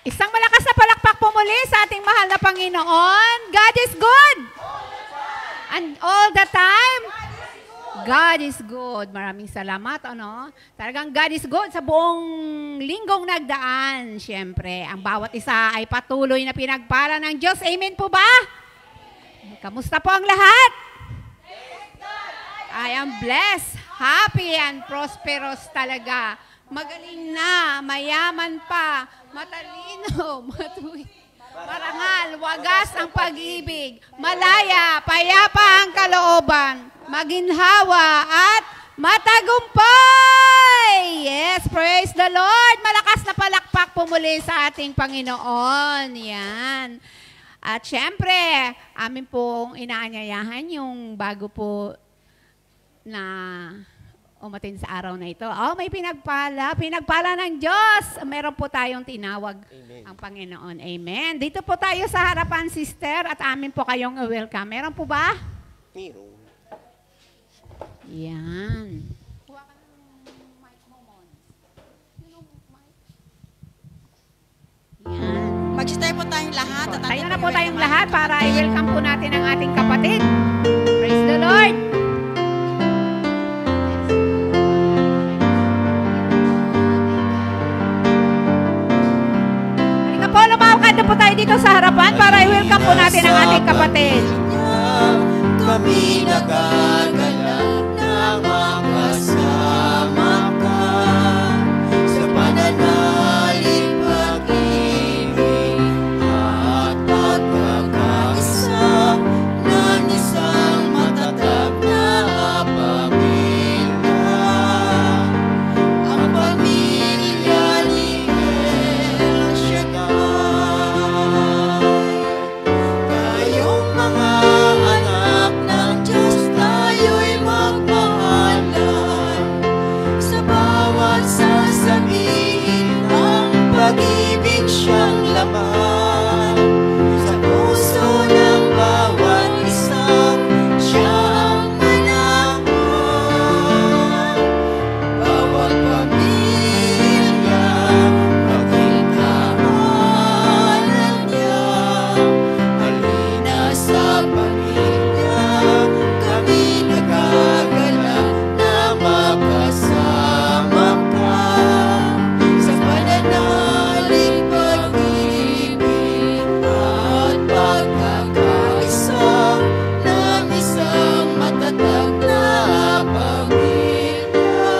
Isang malakas na palakpak po muli sa ating mahal na Panginoon. God is good. And all the time, God is good. Maraming salamat. Talagang God is good sa buong linggong nagdaan. Siyempre, ang bawat isa ay patuloy na pinagpala ng Diyos. Amen po ba? Kamusta po ang lahat? I am blessed, happy, and prosperous talaga. Magaling na, mayaman pa, matalino, matuwid, marangal, wagas ang pag-ibig, malaya, payapa ang kalooban, maginhawa at matagumpay! Yes, praise the Lord! Malakas na palakpak po muli sa ating Panginoon. Yan. At syempre, amin pong inaanyayahan yung bago po na umatin sa araw na ito. May pinagpala ng Diyos. Meron po tayong tinawag. Amen. Ang Panginoon. Amen. Dito po tayo sa harapan, sister, at amin po kayong welcome. Meron po ba? Meron. Yan. Kuha ka ng mic mo, Mon. Yan. Mag-stay po tayong lahat. Tayo na po tayong lahat para i-welcome po natin ang ating kapatid. Praise the Lord. Lumawakad po tayo dito sa harapan para i-welcome po natin ang ating kapatid. Kami nagagalak na makasama ka sa pananalig, pag-ibig at pagkakaisa ng isang matatag na pamilya. Ang pamilya ni El Shaddai. Tayong mga anak ng Diyos, tayo'y magmahalan. Sa bawat sasabihin, ang pag-ibig siyang laman. Sa puso ng bawat isa, siya ang manahan. Bawat pamilya, maging kahanan niya. Halina sa pamilya, kami nagagalak na makasama ka sa pananalig, pag-ibig at pagkakaisa ng isang matatag na pamilya.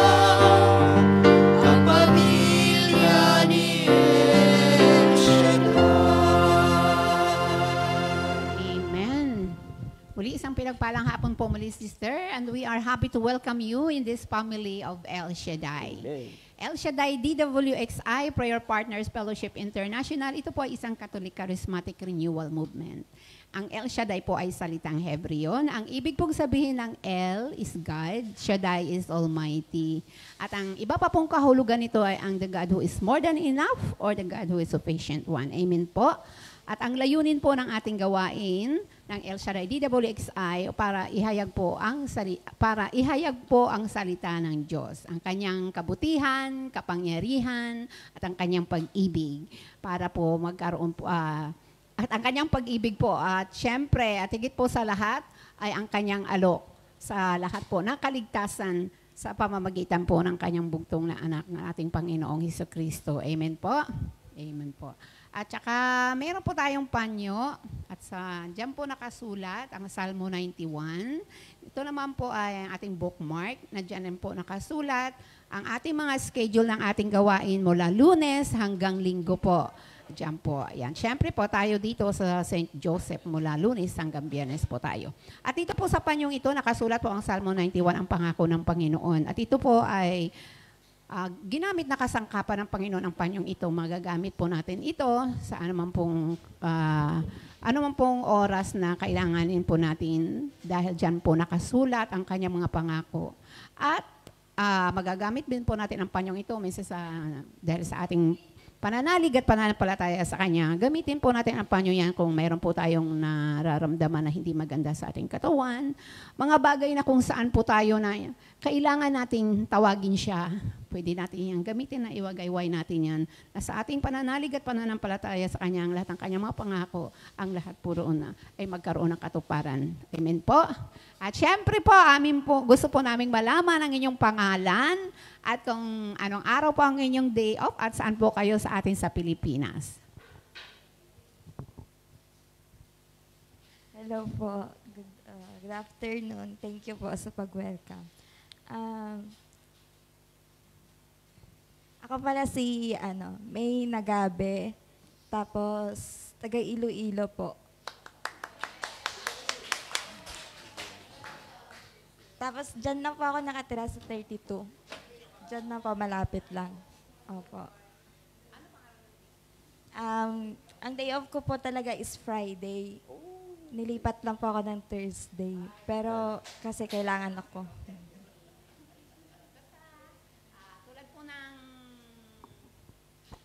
Ang pamilya ni El Shaddai. Amen. Muli isang pinagpalang hapon po muli, sister, and we are happy to welcome you in this family of El Shaddai. Amen. El Shaddai DWXI Prayer Partners Fellowship International. Ito po ay isang Catholic Charismatic Renewal Movement. Ang El Shaddai po ay salitang Hebreo. Ang ibig pong sabihin ng El is God, Shaddai is Almighty. At ang iba pa pong kahulugan nito ay ang the God who is more than enough or the God who is sufficient one. Amen po. At ang layunin po ng ating gawain ng El Shaddai DWXI para ihayag po ang salita ng Diyos, ang kanyang kabutihan, kapangyarihan at ang kanyang pag-ibig para po magkaroon po at ang kanyang pag-ibig po at syempre at higit po sa lahat ay ang kanyang alok sa lahat po ng kaligtasan sa pamamagitan po ng kanyang bugtong na anak ng ating Panginoong Hesukristo. Amen po. Amen po. At saka meron po tayong panyo at diyan po nakasulat ang Salmo 91. Ito naman po ay ang ating bookmark na diyan po nakasulat ang ating mga schedule ng ating gawain mula Lunes hanggang Linggo po. Diyan po. Ayan. Siyempre po tayo dito sa St. Joseph mula Lunes hanggang Biyernes po tayo. At dito po sa panyong ito nakasulat po ang Salmo 91, ang pangako ng Panginoon. At ito po ay ginamit na kasangkapan ng Panginoon ang panyong ito. Magagamit po natin ito sa anuman pong oras na kailanganin po natin dahil dyan po nakasulat ang kanyang mga pangako. At magagamit din po natin ang panyong ito minsan dahil sa ating pananalig at pananampalataya sa Kanya. Gamitin po natin ang panyo yan kung mayroon po tayong nararamdaman na hindi maganda sa ating katawan. Mga bagay na kung saan po tayo na kailangan nating tawagin siya pwede natin yung gamitin na iwagayway natin yan. Na sa ating pananalig at pananampalataya sa Kanya, ang lahat ng Kanyang mga pangako, ang lahat po roon na ay magkaroon ng katuparan. Amen po. At syempre po, gusto po naming malaman ang inyong pangalan at kung anong araw po ang inyong day off at saan po kayo sa atin sa Pilipinas. Hello po. Good afternoon. Thank you po sa pag-welcome. Ako pala si May Nagabe, tapos taga Iloilo po. Tapos dyan na po ako nakatira sa 32. Dyan na po, malapit lang. Opo. Ang day off ko po talaga is Friday. Nilipat lang po ako ng Thursday. Pero kasi kailangan ako. Tulad po ng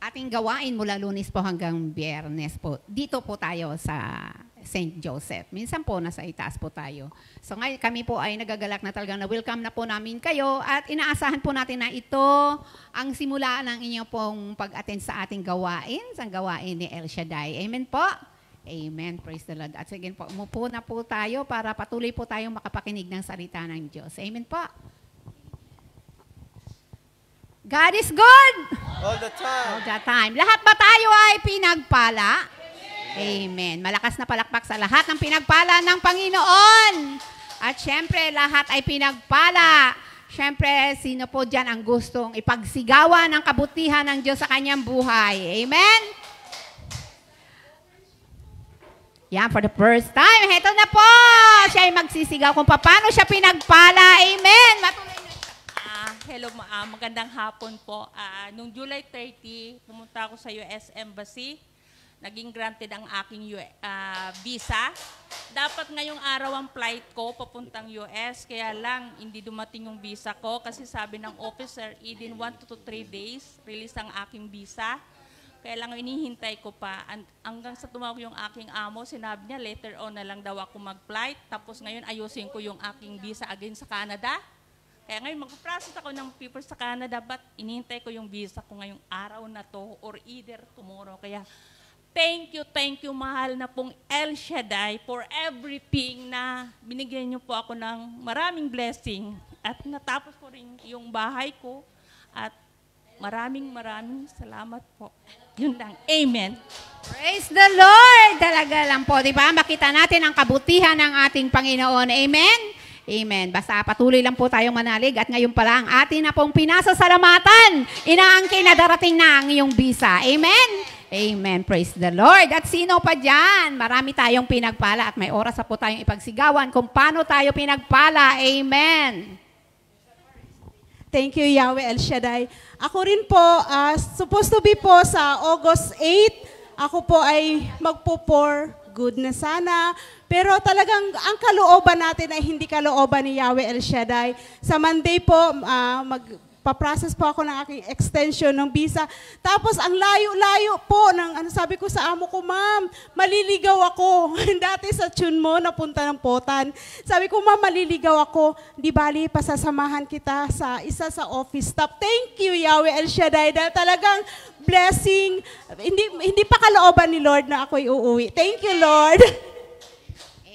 ating gawain mula Lunes po hanggang Biyernes po. Dito po tayo sa St. Joseph. Minsan po nasa itaas po tayo. So ngayon kami po ay nagagalak na talagang na welcome na po namin kayo at inaasahan po natin na ito ang simula ng inyong pong pag-attend sa ating gawain, sa gawain ni El Shaddai. Amen po. Amen. Praise the Lord. At sige po, umupo na po tayo para patuloy po tayong makapakinig ng salita ng Diyos. Amen po. God is good. All the time. All the time. Lahat ba tayo ay pinagpala? Amen. Malakas na palakpak sa lahat ng pinagpala ng Panginoon. At syempre, lahat ay pinagpala. Syempre, sino po dyan ang gustong ipagsigawan ng kabutihan ng Diyos sa kanyang buhay? Amen? Yan, for the first time. Heto na po. Siya ay magsisigaw kung paano siya pinagpala. Amen. Matuloy na. Hello, magandang hapon po. Noong July 30, pumunta ako sa US Embassy. Naging granted ang aking visa. Dapat ngayong araw ang flight ko papuntang US, kaya lang hindi dumating yung visa ko kasi sabi ng officer, within 1 to 3 days, release ang aking visa. Kaya lang inihintay ko pa. Hanggang sa tumawag yung aking amo, sinabi niya later on na lang daw ako mag-flight. Tapos ngayon ayusin ko yung aking visa again sa Canada. Kaya ngayon mag-process ako ng papers sa Canada, but inihintay ko yung visa ko ngayong araw na to or either tomorrow. Kaya thank you, mahal na pong El Shaddai for everything na binigyan niyo po ako ng maraming blessing. At natapos ko rin yung bahay ko at maraming salamat po. Yun lang. Amen. Praise the Lord! Talaga lang po, di ba? Makita natin ang kabutihan ng ating Panginoon. Amen? Amen. Basta patuloy lang po tayong manalig at ngayon pala ang atin na pong pinasasalamatan. Inaangkin na darating na ang iyong visa. Amen? Amen. Praise the Lord. At sino pa dyan? Marami tayong pinagpala at may oras na po tayong ipagsigawan kung paano tayo pinagpala. Amen. Thank you, Yahweh El Shaddai. Ako rin po, supposed to be po sa August 8, ako po ay magpo-pour, good na sana. Pero talagang ang kalooban natin ay hindi kalooban ni Yahweh El Shaddai. Sa Monday po, magpa-process po ako ng aking extension ng visa. Tapos ang layo-layo po ng sabi ko sa amo ko, ma'am, maliligaw ako. Dati sa tune mo, napunta ng Potan. Sabi ko, ma'am, maliligaw ako. Di bali, pasasamahan kita sa isa sa office staff. Thank you, Yahweh El Shaddai. Dahil talagang blessing. Hindi pa kalooban ni Lord na ako'y uuwi. Thank you, Lord.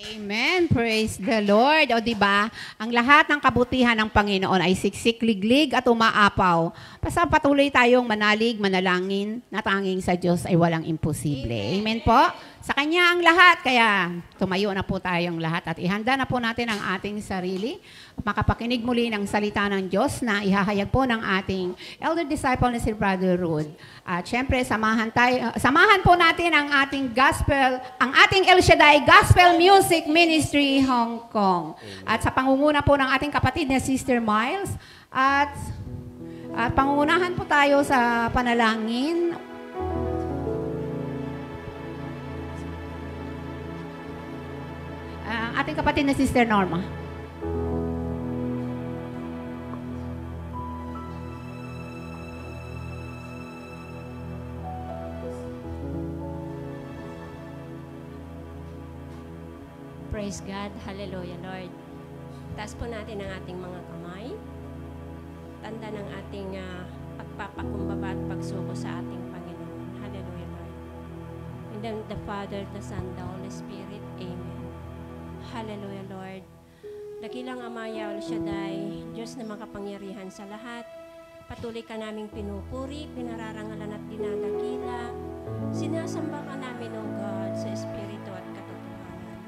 Amen. Praise the Lord. O diba, ang lahat ng kabutihan ng Panginoon ay siksik, liglig at umaapaw. Basta patuloy tayong manalig, manalangin, na tanging sa Diyos ay walang imposible. Amen po. Sa Kanya ang lahat. Kaya tumayo na po tayong lahat at ihanda na po natin ang ating sarili. Makapakinig muli ng salita ng Diyos na ihahayag po ng ating elder disciple na si Brother Rude. At syempre, samahan po natin ang ating gospel, ang ating El Shaddai Gospel Music Ministry Hong Kong. At sa pangunguna po ng ating kapatid na Sister Miles. At pangungunahan po tayo sa panalangin. Ating kapatid na Sister Norma. Praise God. Hallelujah, Lord. Taas po natin ang ating mga kamay. tanda ng ating pagpapakumbaba at pagsuko sa ating Panginoon. Hallelujah, Lord. In the name of the Father, the Son, the Holy Spirit. Amen. Hallelujah, Lord. Dakilang Ama, Yahweh El Shaddai, Diyos na makapangyarihan sa lahat, patuloy ka naming pinupuri, pinararangalan at dinadakila. Sinasamba ka namin, O God, sa Espiritu at katotohanan.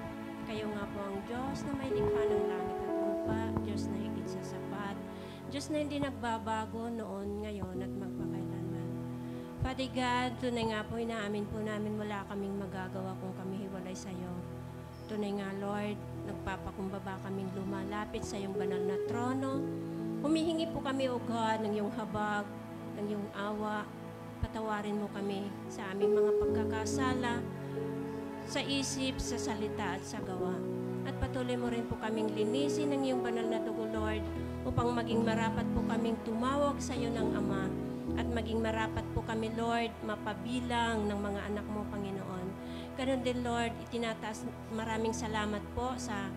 Kayo nga po ang Diyos na may likha ng langit at lupa, Diyos na higit sa sapat, Diyos na hindi nagbabago noon, ngayon at magpakailanman. Father God, tunay nga po, inaamin po namin wala kaming magagawa kung kami hiwalay sa iyo. Tunay nga, Lord, nagpapakumbaba kaming lumalapit sa iyong banal na trono. Humihingi po kami, O God, ng iyong habag, ng iyong awa. Patawarin mo kami sa aming mga pagkakasala, sa isip, sa salita at sa gawa. At patuloy mo rin po kaming linisin ng iyong banal na dugo, Lord, upang maging marapat po kaming tumawag sa iyo ng Ama. At maging marapat po kami, Lord, mapabilang ng mga anak mo, Panginoon. Ganun din, Lord, itinataas, maraming salamat po sa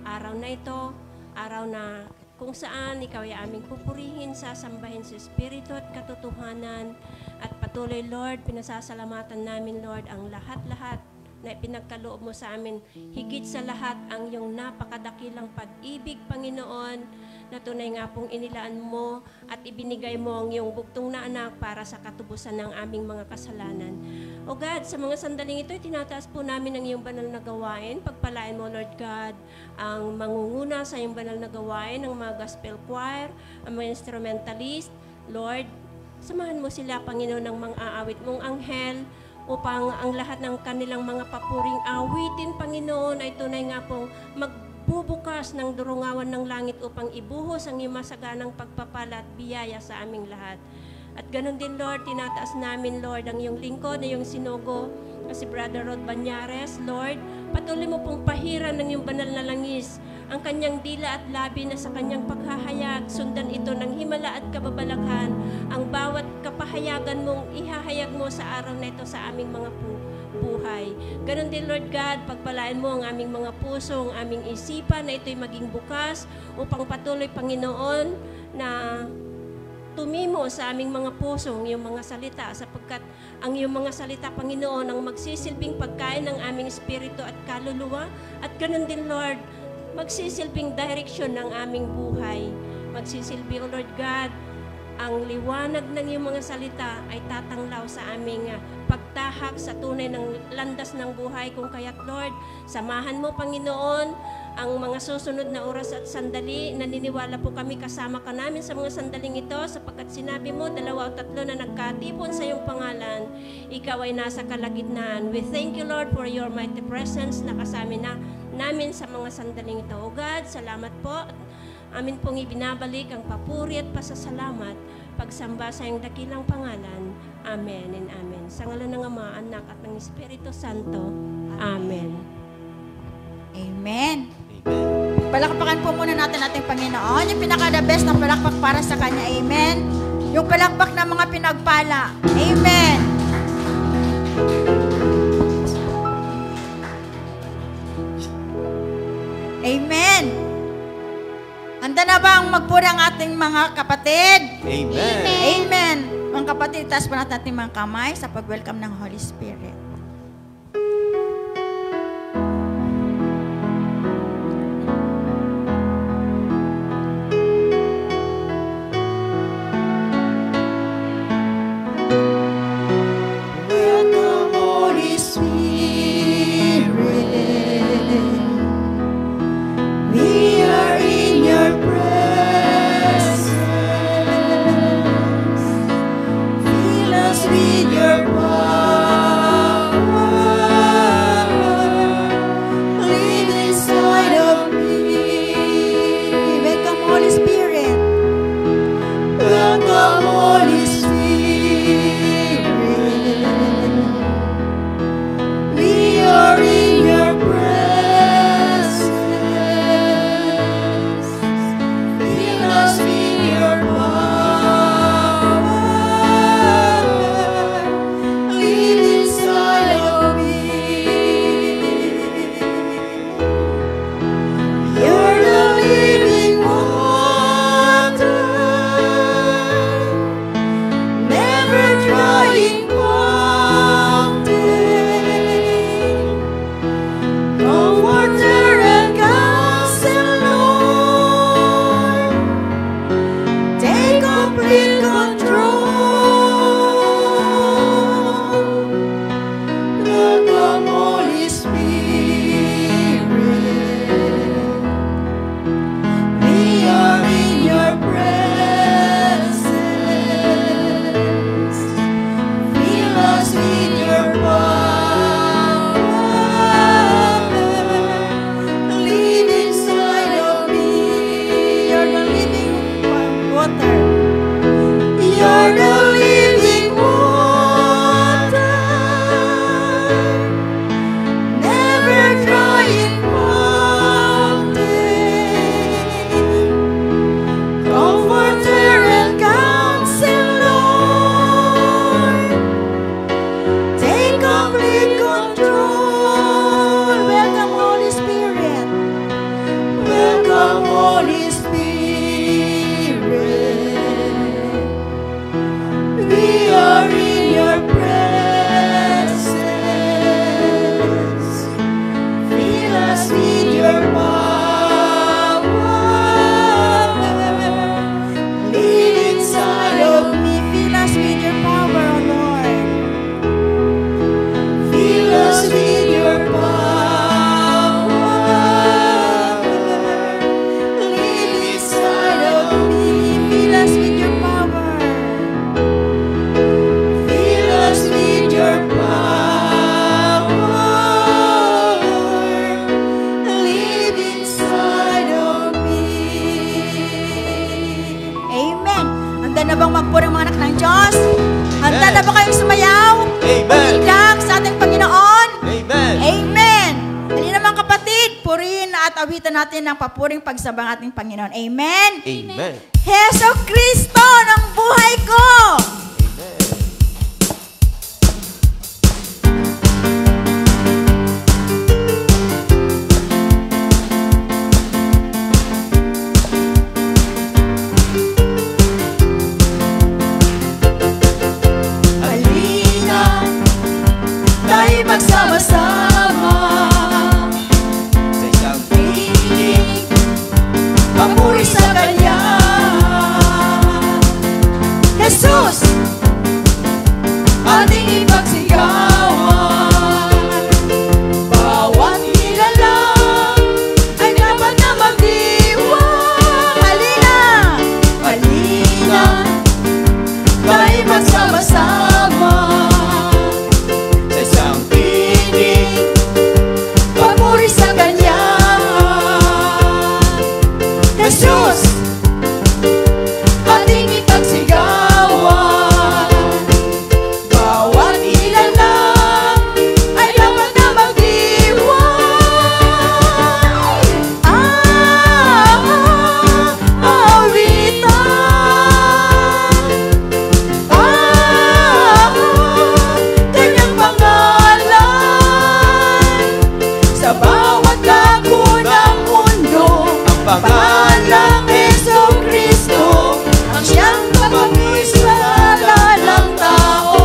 araw na ito, araw na kung saan ikaw ay aming pupurihin, sasambahin sa Espiritu at katotohanan. At patuloy, Lord, pinasasalamatan namin, Lord, ang lahat-lahat na pinagkaloob mo sa amin. Higit sa lahat ang iyong napakadakilang pag-ibig, Panginoon, na tunay nga pong inilaan mo at ibinigay mo ang iyong bugtong na anak para sa katubusan ng aming mga kasalanan. O God, sa mga sandaling ito, tinataas po namin ang iyong banal na gawain. Pagpalain mo, Lord God, ang mangunguna sa iyong banal na gawain, ang mga gospel choir, ang mga instrumentalist. Lord, samahan mo sila, Panginoon, ng mga aawit mong anghel, upang ang lahat ng kanilang mga papuring awitin, Panginoon, ay tunay nga pong magbubukas ng durungawan ng langit upang ibuhos ang iyong masaganang pagpapala at biyaya sa aming lahat. At ganun din, Lord, tinataas namin, Lord, ang iyong lingkod na iyong sinugo, si Brother Rod Banyares. Lord, patuloy mo pong pahiran ng iyong banal na langis, ang kanyang dila at labi na sa kanyang paghahayag, sundan ito ng himala at kababalaghan, ang bawat kapahayagan mong ihahayag mo sa araw na ito sa aming mga buhay. Ganon din, Lord God, pagpalain mo ang aming mga puso, ang aming isipan na ito'y maging bukas upang patuloy, Panginoon, na tumimo sa aming mga puso ang iyong mga salita, sapagkat ang iyong mga salita, Panginoon, ang magsisilbing pagkain ng aming espiritu at kaluluwa. At ganon din, Lord, magsisilbing direksyon ng aming buhay. Magsisilbi, O Lord God, ang liwanag ng iyong mga salita ay tatanglaw sa aming pagtahak sa tunay ng landas ng buhay. Kung kaya't, Lord, samahan mo, Panginoon, ang mga susunod na oras at sandali. Naniniwala po kami kasama ka namin sa mga sandaling ito, sapagkat sinabi mo, 2 o 3 na nagkatipon sa iyong pangalan, ikaw ay nasa kalagitnaan. We thank you, Lord, for your mighty presence na kasama namin sa mga sandaling ito. O God, salamat po. Amin pong ibinabalik ang papuri at pasasalamat, pagsamba sa iyong dakilang pangalan. Amen and amen. Sa ngalan ng Ama, Anak at ng Espiritu Santo. Amen. Amen. Palakpakan po muna natin ating Panginoon. Yung pinaka-the best na palakpak para sa Kanya. Amen. Yung palakpak ng mga pinagpala. Amen. Amen. Handa na bang magpuri ang ating mga kapatid? Amen. Amen. Mga kapatid, taas pa natin ating mga kamay sa pag-welcome ng Holy Spirit. Welcome, Holy Spirit. We are in your presence. Fill us with your power. at awitan natin ng papuring pagsambang ating Panginoon. Amen? Amen. Heso Kristo ng buhay ko! Halina, tayo magsama-sama sa isang piling, papuri sa Kanya. Jesus, ating ipagsigawan. Bawat nilalang ay dapat na magdiwang. Halina! Halina, tayo magsama-sama sa isang piling, papuri sa Kanya. Jesus, ating ipagsigawan. Bawat nilalang ay dapat na magdiwang. Awitan, Kanyang pangalan. Sa bawat dako ng mundo, ang pangalang Jesucristo, ang siyang kapag-isalalang tao.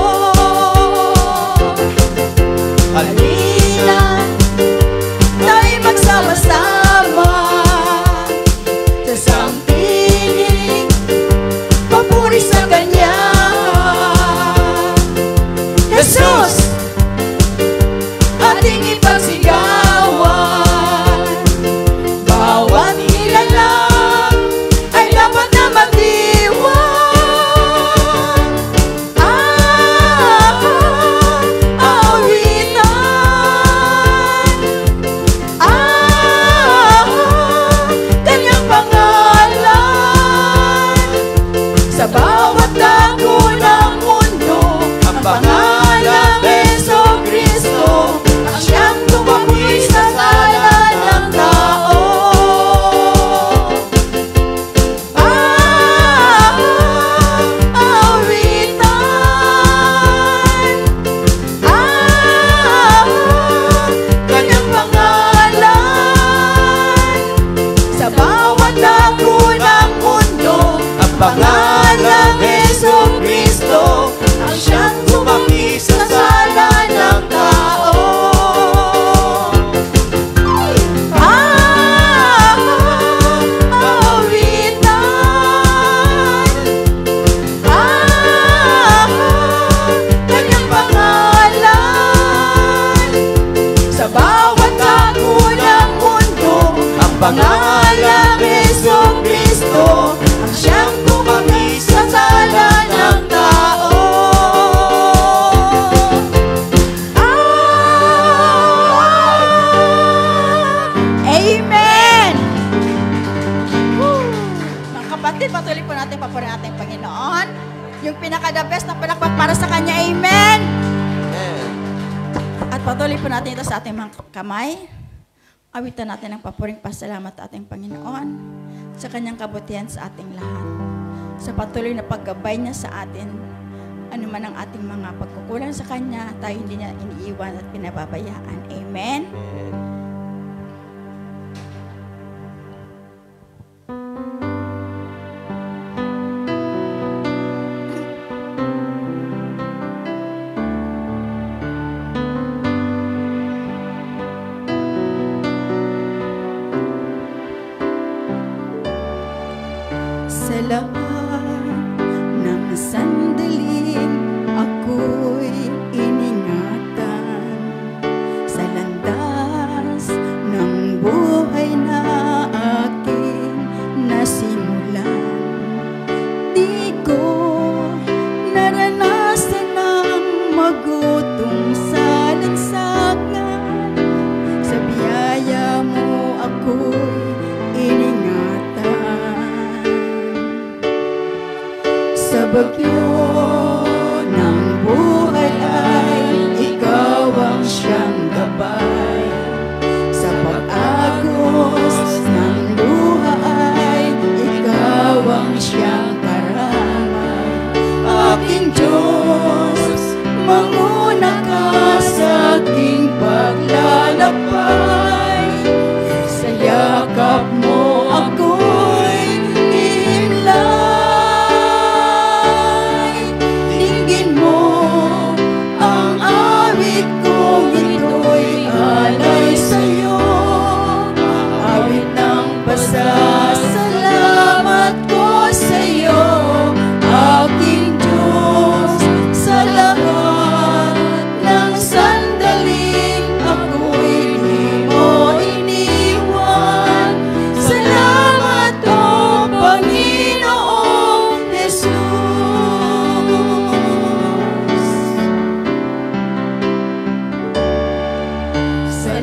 Halina, tayo magsama-sama sa isang piling, papuri sa Kanya. Jesus, ating ipagsigawan. Bawat nilalang ay dapat na magdiwang. Awitan, Kanyang pangalan. Sa bawat dako ng mundo, ang pangalang Jesucristo, ang siyang tumaboy sa sala ng tao. Awitan, Kanyang pangalan. Sa bawat dako ng mundo, ang pangalang Jesucristo, ang siyang tumaboy sa sala ng tao. Kanyang pangalan. Sa bawat dako ng mundo, ang pangalang Jesucristo, ang siyang tumaboy sa sala ng tao. Amen! Woo! Mga kapatid, patuloy po natin papurihin ating Panginoon. Yung pinaka-the best na palakpak para sa Kanya. Amen! At patuloy po natin ito sa ating mga kamay. Awitan natin ang papuring pasalamat ating Panginoon sa Kanyang kabutihan sa ating lahat. Sa patuloy na paggabay niya sa atin, ano man ang ating mga pagkukulang sa Kanya, tayo hindi niya iniiwan at pinababayaan. Amen? Sa lahat ng sandaling ako'y iningatan sa landas ng buhay na aking nasimulan. Di ko naranasan ang magutom sa lansangan. Sa biyaya mo ako'y iningatan.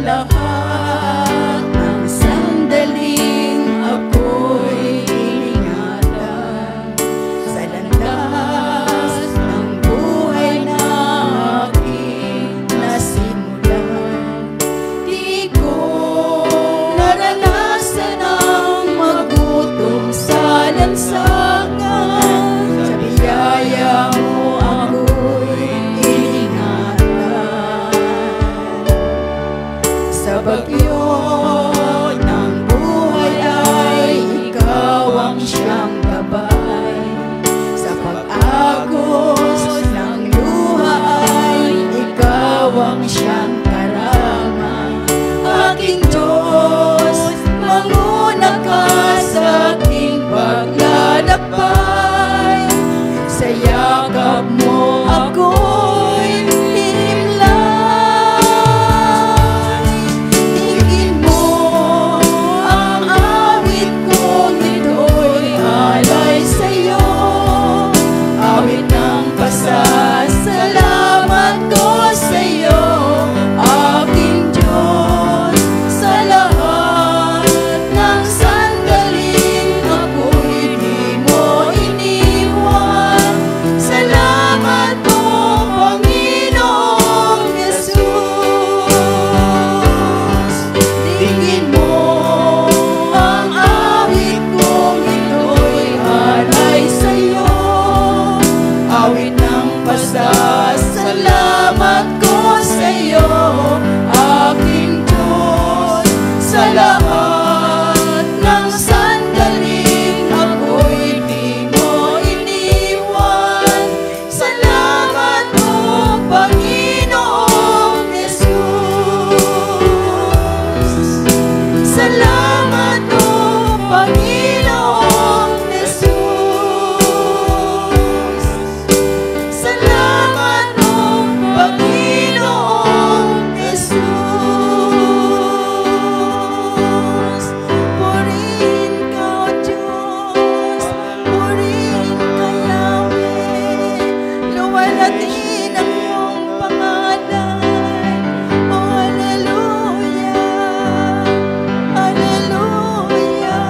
lahat ng sandaling ako'y ingatan sa landas ng buhay na aking nasimulan. Di ko naranasan ang magutom sa lansangan. Sa biyaya mo ako'y ingatan. Sa bagyo ng buhay ay ikaw ang siyang gabay. Sa pag-agos ng luha ay ikaw ang siyang karamay. Aking Diyos, manguna ka sa aking paglalakbay. Sa yakap mo ako'y himlay. Tingin mo ang awit kong ito'y alay sa'yo. Awit ng pasasalamat ko sa'yo, aking Diyos. Sa lahat ng sandaling ako'y di mo iniwan. Salamat po, Panginoong Jesus. Tingin mo ang awit kong ito'y alay sa'yo. Awit ng pasasalamat ko sa'yo, aking Diyos. Sa lahat ng sandaling ako'y di mo iniwan. Salamat po, Panginoong Jesus. Salamat po, Panginoong Jesus. Salamat po, Panginoong Jesus. Purihin ka, O Diyos. Purihin ka, Yahweh. Luwalhatin ang iyong pangalan. O hallelujah. Hallelujah.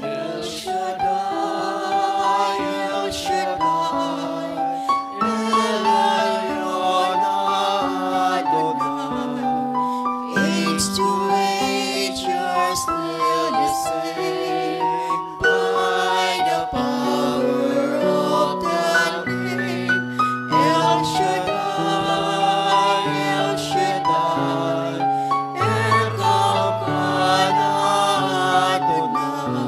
El Shaddai, El Shaddai, El Elyon Adonai. Age to age, you're still the same. By the power of the name, El Shaddai, El Shaddai, Elyon Adonai.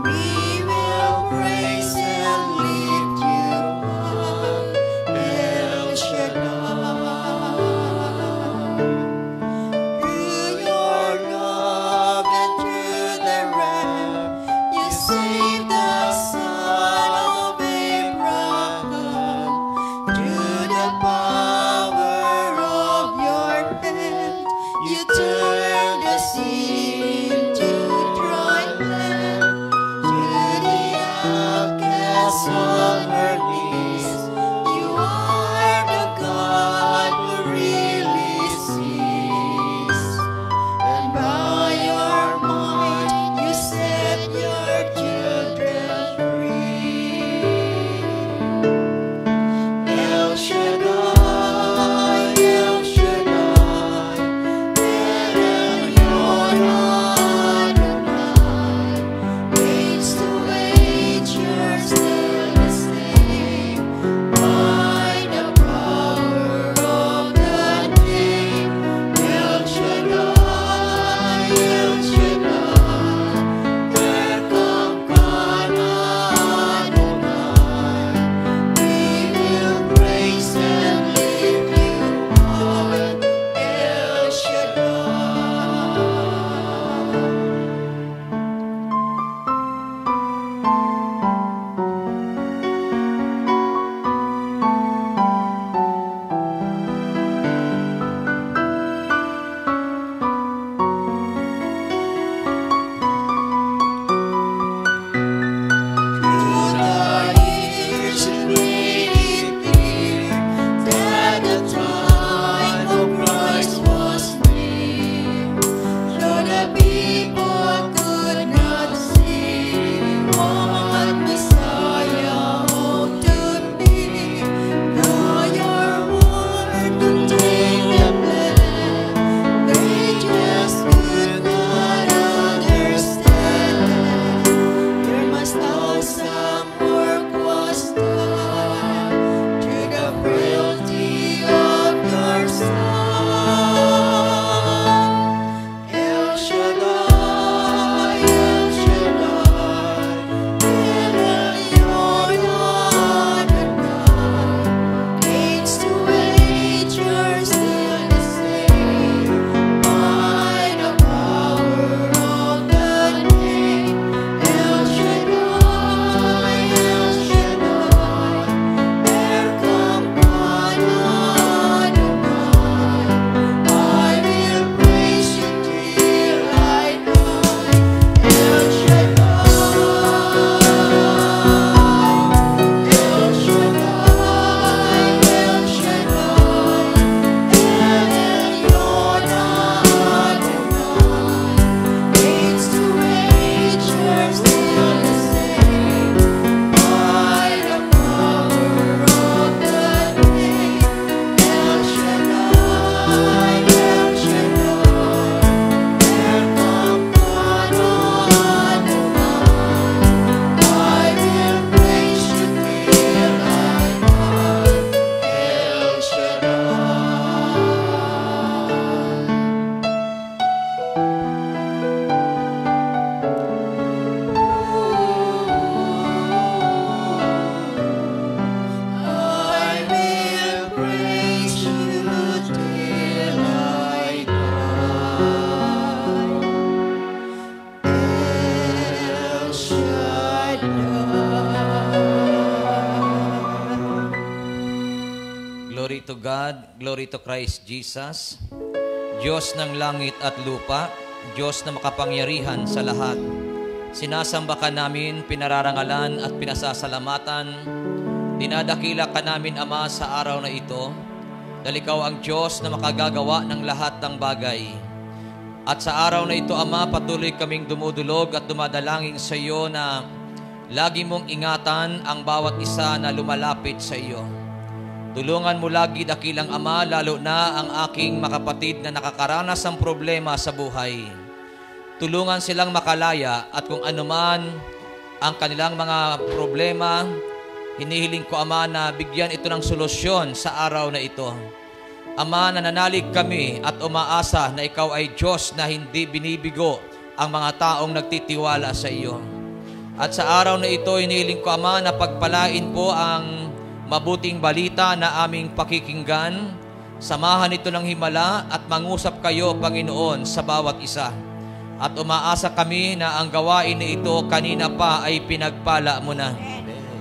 We will praise and lift you up, El Shaddai. Through your love and through the Ram, you saved the son of Abraham. Through the power of your hand, you turned the sea into dry land. To the outcast on her knees, you are the God who really sees. And by your might, you set your children free. Glory to God, glory to Christ Jesus. Diyos ng langit at lupa, Diyos na makapangyarihan sa lahat. Sinasamba ka namin, pinararangalan at pinasasalamatan. Dinadakila ka namin, Ama, sa araw na ito. Dahil ikaw ang Diyos na makagagawa ng lahat ng bagay. At sa araw na ito, Ama, patuloy kaming dumudulog at dumadalangin sa iyo na lagi mong ingatan ang bawat isa na lumalapit sa iyo. Tulungan mo lagi, dakilang Ama, lalo na ang aking makapatid na nakakaranas ng problema sa buhay. Tulungan silang makalaya at kung anuman ang kanilang mga problema, hinihiling ko, Ama, na bigyan ito ng solusyon sa araw na ito. Ama, nananalig kami at umaasa na ikaw ay Diyos na hindi binibigo ang mga taong nagtitiwala sa iyo. At sa araw na ito, hinihiling ko, Ama, na pagpalain po ang mabuting balita na aming pakikinggan. Samahan ito ng himala at mangusap kayo, Panginoon, sa bawat isa. At umaasa kami na ang gawain na ito kanina pa ay pinagpala mo na.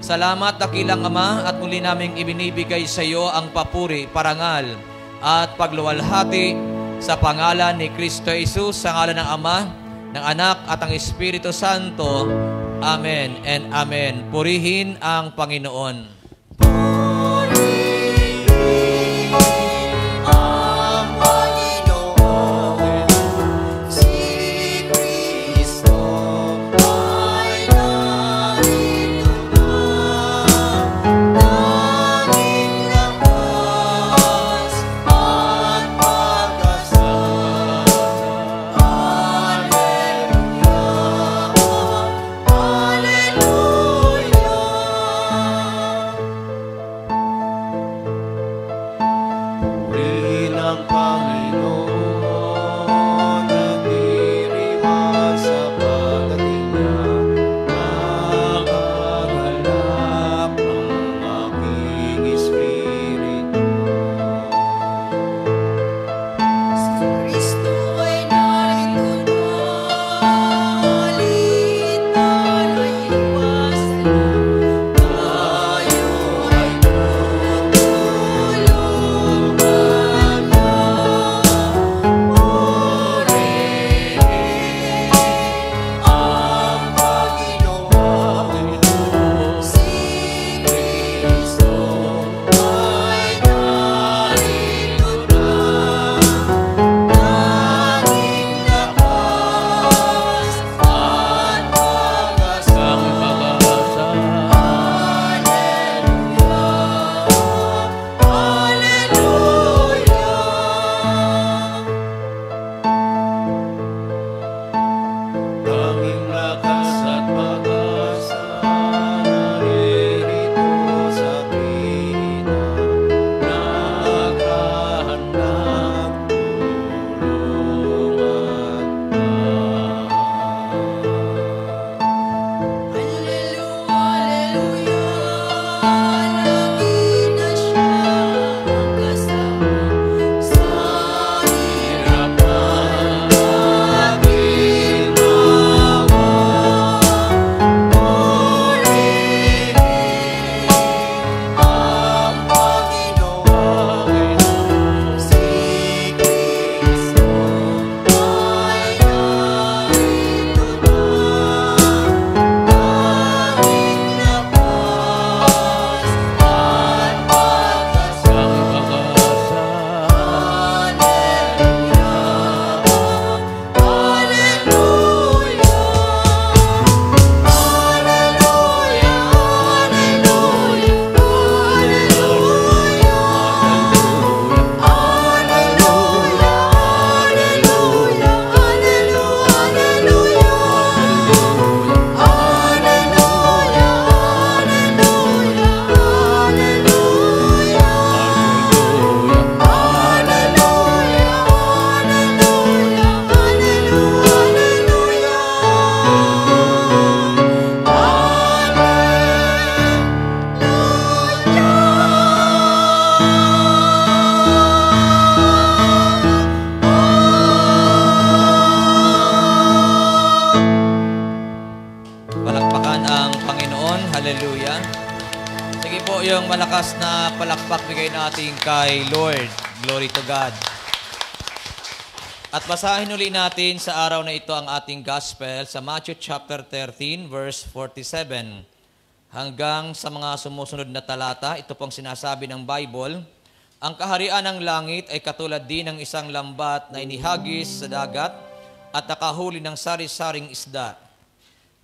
Salamat, dakilang Ama, at muli naming ibinibigay sa iyo ang papuri, parangal, at pagluwalhati sa pangalan ni Kristo Jesus, sa ngalan ng Ama, ng Anak, at ang Espiritu Santo. Amen and Amen. Purihin ang Panginoon. Sige po, yung malakas na palakpak bigay natin kay Lord. Glory to God. At basahin uli natin sa araw na ito ang ating gospel sa Matthew chapter 13, verse 47. Hanggang sa mga sumusunod na talata, ito pong sinasabi ng Bible, ang kaharian ng langit ay katulad din ng isang lambat na inihagis sa dagat at nakahuli ng sari-saring isda.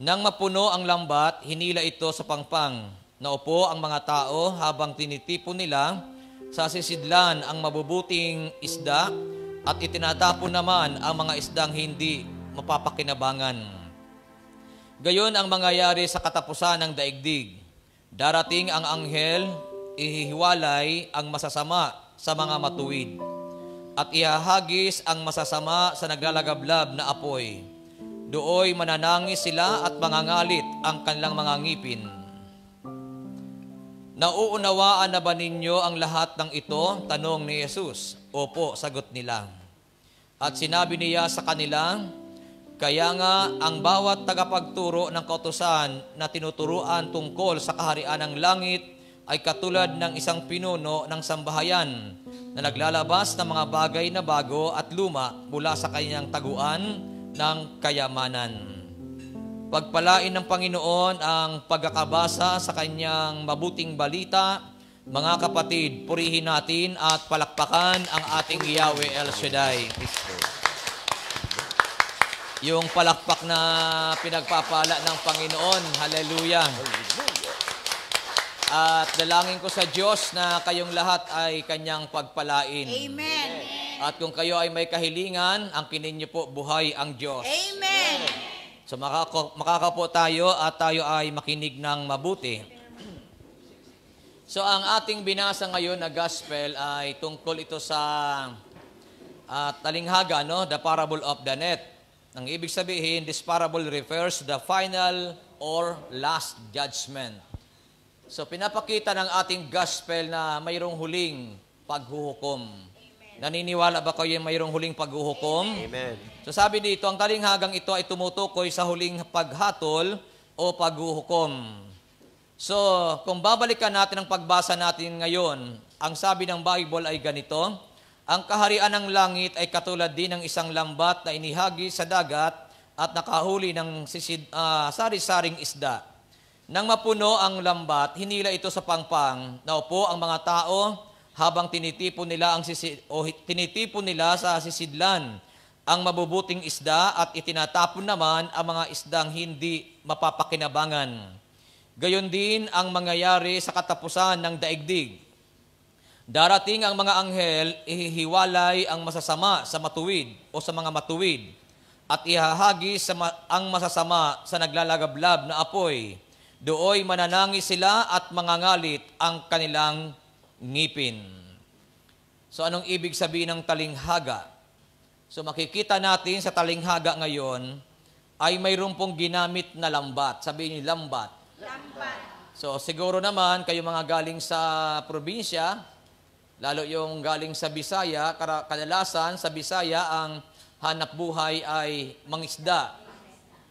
Nang mapuno ang lambat, hinila ito sa pangpang. Naupo ang mga tao habang tinitipon nila sa sisidlan ang mabubuting isda at itinatapon naman ang mga isdang hindi mapapakinabangan. Gayon ang mangyayari sa katapusan ng daigdig. Darating ang anghel, ihihiwalay ang masasama sa mga matuwid at ihahagis ang masasama sa naglalagablab na apoy. Dooy mananangis sila at mangangalit ang kanilang mga ngipin. Nauunawaan na ba ninyo ang lahat ng ito? Tanong ni Jesus. Opo, sagot nila. At sinabi niya sa kanila, kaya nga ang bawat tagapagturo ng kautusan na tinuturuan tungkol sa kaharian ng langit ay katulad ng isang pinuno ng sambahayan na naglalabas ng mga bagay na bago at luma mula sa kanyang taguan ng kayamanan. Pagpalain ng Panginoon ang pagkakabasa sa kanyang mabuting balita. Mga kapatid, purihin natin at palakpakan ang ating Yahweh El Shaddai. Yung palakpak na pinagpapala ng Panginoon. Hallelujah. At dalangin ko sa Diyos na kayong lahat ay kanyang pagpalain. Amen. At kung kayo ay may kahilingan, angkinin niyo po buhay ang Diyos. Amen. So makakapo tayo at tayo ay makinig ng mabuti. So ang ating binasa ngayon na gospel ay tungkol ito sa talinghaga, no? The parable of the net. Ang ibig sabihin, this parable refers to the final or last judgment. So pinapakita ng ating gospel na mayroong huling paghuhukom. Naniniwala ba kayo mayroong huling paghuhukom? Amen. So sabi dito, ang talinghagang ito ay tumutukoy sa huling paghatol o paghuhukom. So, kung babalikan natin ang pagbasa natin ngayon, ang sabi ng Bible ay ganito, ang kaharian ng langit ay katulad din ng isang lambat na inihagi sa dagat at nakahuli ng sari-saring isda. Nang mapuno ang lambat, hinila ito sa pangpang, naupo ang mga tao habang tinitipon nila sa sisidlan ang mabubuting isda at itinatapon naman ang mga isdang hindi mapapakinabangan. Gayon din ang mangyayari sa katapusan ng daigdig. Darating ang mga anghel, ihihiwalay ang masasama sa matuwid o sa mga matuwid at ihahagis ang masasama sa naglalagablab na apoy. Dooy mananangis sila at mangangalit ang kanilang ngipin. So anong ibig sabihin ng talinghaga? So makikita natin sa talinghaga ngayon ay mayroon pong ginamit na lambat. Sabihin niyo lambat. Lambat. So siguro naman kayo mga galing sa probinsya, lalo yung galing sa Bisaya, kadalasan sa Bisaya ang hanap buhay ay mangisda.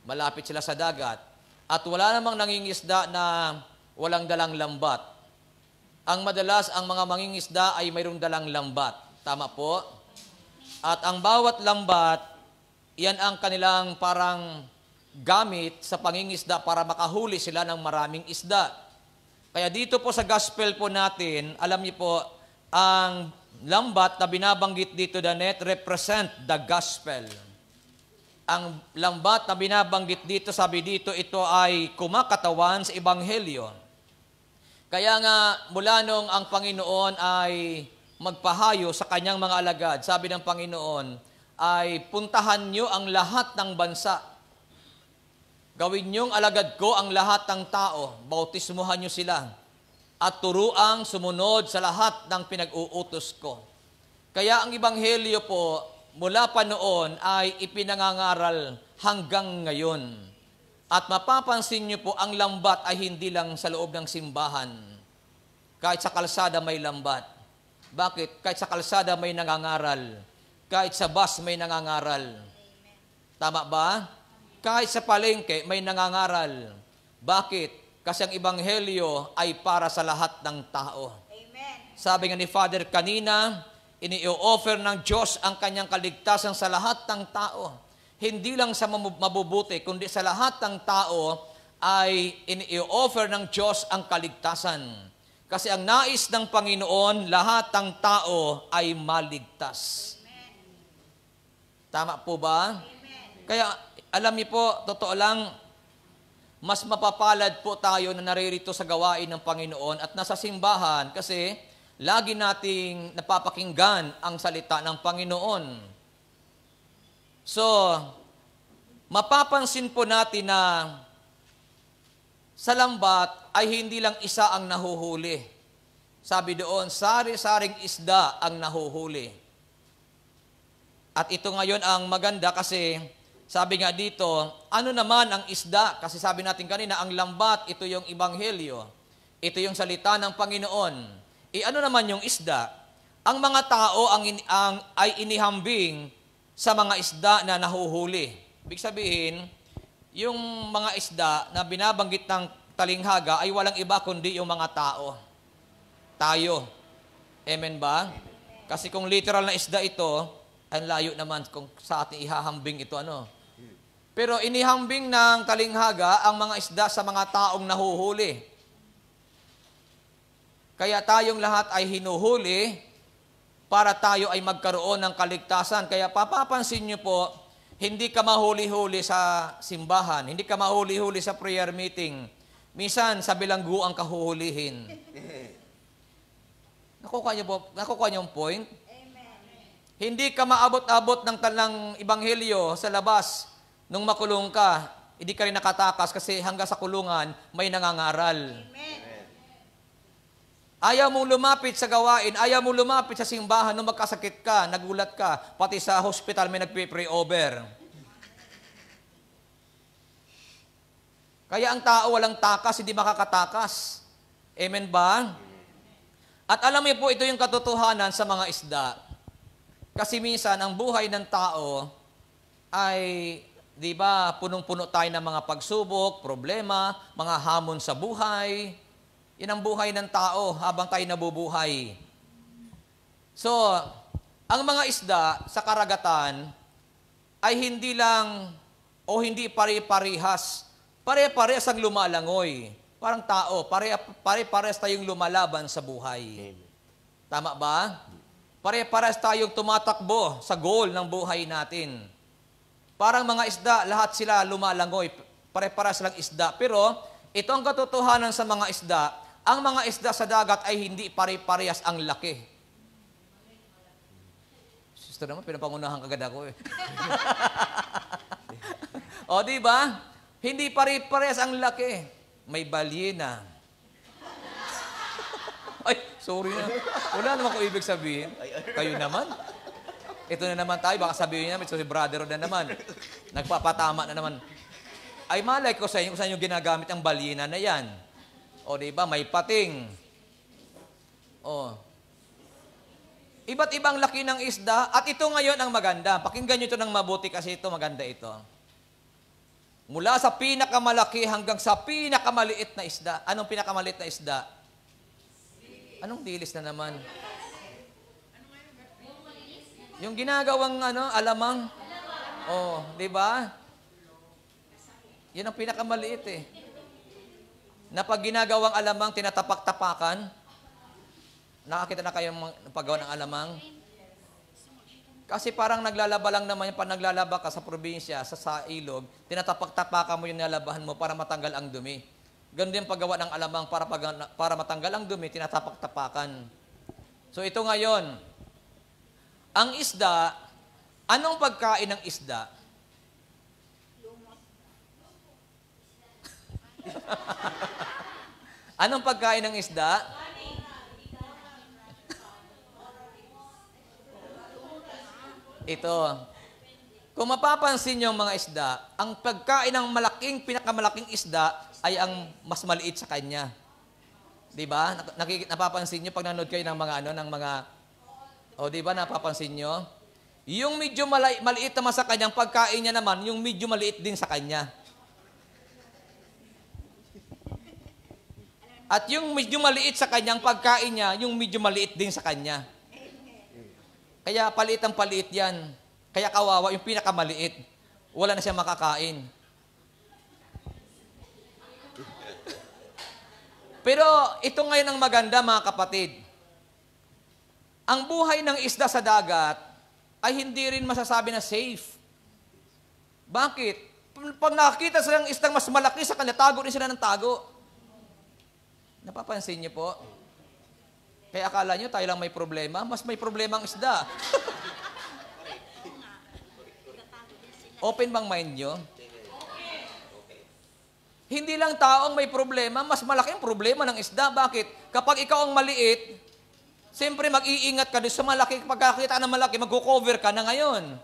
Malapit sila sa dagat. At wala namang nangingisda na walang dalang lambat. Ang madalas, ang mga mangingisda ay mayroong dalang lambat. Tama po? At ang bawat lambat, yan ang kanilang parang gamit sa pangingisda para makahuli sila ng maraming isda. Kaya dito po sa gospel po natin, alam niyo po, ang lambat na binabanggit dito, the net, represent the gospel. Ang lambat na binabanggit dito, sabi dito, ito ay kumakatawan sa ebanghelyo. Kaya nga, mula nung ang Panginoon ay magpahayo sa kanyang mga alagad, sabi ng Panginoon, ay puntahan nyo ang lahat ng bansa. Gawin nyong alagad ko ang lahat ng tao, bautismuhan nyo sila, at turuang sumunod sa lahat ng pinag-uutos ko. Kaya ang ebanghelyo po, mula pa noon ay ipinangangaral hanggang ngayon. At mapapansin niyo po, ang lambat ay hindi lang sa loob ng simbahan. Kahit sa kalsada may lambat. Bakit? Kahit sa kalsada may nangangaral. Kahit sa bus may nangangaral. Tama ba? Kahit sa palengke may nangangaral. Bakit? Kasi ang Ebanghelyo ay para sa lahat ng tao. Sabi nga ni Father kanina, ini-offer ng Diyos ang kanyang kaligtasan sa lahat ng tao. Hindi lang sa mabubuti, kundi sa lahat ng tao ay ini-offer ng Diyos ang kaligtasan. Kasi ang nais ng Panginoon, lahat ng tao ay maligtas. Tama po ba? Kaya alam niyo po, totoo lang, mas mapapalad po tayo na naririto sa gawain ng Panginoon at nasa simbahan kasi lagi nating napapakinggan ang salita ng Panginoon. So, mapapansin po natin na sa lambat ay hindi lang isa ang nahuhuli. Sabi doon, sari-saring isda ang nahuhuli. At ito ngayon ang maganda kasi sabi nga dito, ano naman ang isda? Kasi sabi natin kanina, ang lambat, ito yung Ebanghelyo. Ito yung salita ng Panginoon. Ano naman yung isda? Ang mga tao ay inihambing sa mga isda na nahuhuli. Ibig sabihin, yung mga isda na binabanggit ng talinghaga ay walang iba kundi yung mga tao. Tayo. Amen ba? Kasi kung literal na isda ito, ang layo naman kung sa ating ihahambing ito ano. Pero inihambing ng talinghaga ang mga isda sa mga taong nahuhuli. Kaya tayong lahat ay hinuhuli para tayo ay magkaroon ng kaligtasan. Kaya papapansin niyo po, hindi ka mahuli-huli sa simbahan, hindi ka mahuli-huli sa prayer meeting. Minsan, sa bilanggo ang kahuhulihin. Nakukuha niyo yung point? Hindi ka maabot-abot ng Ebanghelyo sa labas nung makulong ka. Hindi ka rin nakatakas kasi hanggang sa kulungan may nangangaral. Amen. Ayaw mong lumapit sa gawain, ayaw mong lumapit sa simbahan nung magkasakit ka, nagulat ka, pati sa hospital may nagpe-pray over. Kaya ang tao walang takas, hindi makakatakas. Amen ba? At alam niyo po, ito yung katotohanan sa mga isda. Kasi minsan, ang buhay ng tao ay, di ba, punong-puno tayo ng mga pagsubok, problema, mga hamon sa buhay. Yan ang buhay ng tao habang tayo nabubuhay. So, ang mga isda sa karagatan ay hindi lang o hindi pare-parehas. Pare-parehas ang lumalangoy. Parang tao, pare-parehas tayong lumalaban sa buhay. Tama ba? Pare-parehas tayong tumatakbo sa goal ng buhay natin. Parang mga isda, lahat sila lumalangoy. Pare-parehas lang isda. Pero ito ang katotohanan sa mga isda. Ang mga isda sa dagat ay hindi pare-parehas ang laki. Sister naman, pinapangunahan kagad ako eh. O, di ba? Hindi pare-parehas ang laki. May balyena. Ay, sorry na. Wala naman ko ibig sabihin. Kayo naman. Ito na naman tayo. Baka sabihin namin, so si brother na naman. Nagpapatama na naman. Ay, malay ko sa inyo kung saan yung ginagamit ang balyena na yan. O, diba? May pating. O. Iba't ibang laki ng isda. At ito ngayon ang maganda. Pakinggan nyo ito ng mabuti kasi ito maganda ito. Mula sa pinakamalaki hanggang sa pinakamaliit na isda. Anong pinakamaliit na isda? Anong dilis na naman? Yung ginagawang alamang. Oh, di ba? Yan ang pinakamaliit eh. Na pag ginagawang alamang, tinatapak-tapakan. Nakakita na kayo ng paggawa ng alamang? Kasi parang naglalaba lang naman, pag naglalaba ka sa probinsya, sa ilog, tinatapak-tapakan mo yung nalabahan mo para matanggal ang dumi. Ganun din paggawa ng alamang para matanggal ang dumi, tinatapak-tapakan. So ito ngayon, ang isda, anong pagkain ng isda? Anong pagkain ng isda? Ito. Kung mapapansin niyo mga isda, ang pagkain ng pinakamalaking isda ay ang mas maliit sa kanya. 'Di ba? Napapansin niyo pag nanood kayo ng mga O, di ba napapansin niyo? Yung medyo maliit naman sa kanyang pagkain niya naman, yung medyo maliit din sa kanya. At yung medyo maliit sa kanyang pagkain niya, yung medyo maliit din sa kanya. Kaya paliit ang paliit yan. Kaya kawawa, yung pinakamaliit. Wala na siya makakain. Pero ito ngayon ang maganda, mga kapatid. Ang buhay ng isda sa dagat ay hindi rin masasabi na safe. Bakit? Pag nakakita sila ng isdang mas malaki sa kanila, tago rin sila ng tago. Napapansin niyo po? Kaya akala niyo tayo lang may problema, mas may problema ang isda. Open bang mind niyo? Hindi lang taong may problema, mas malaking problema ng isda. Bakit? Kapag ikaw ang maliit, siyempre mag-iingat ka doon sa malaki. Pagkakita ng malaki, mag-cover ka na ngayon.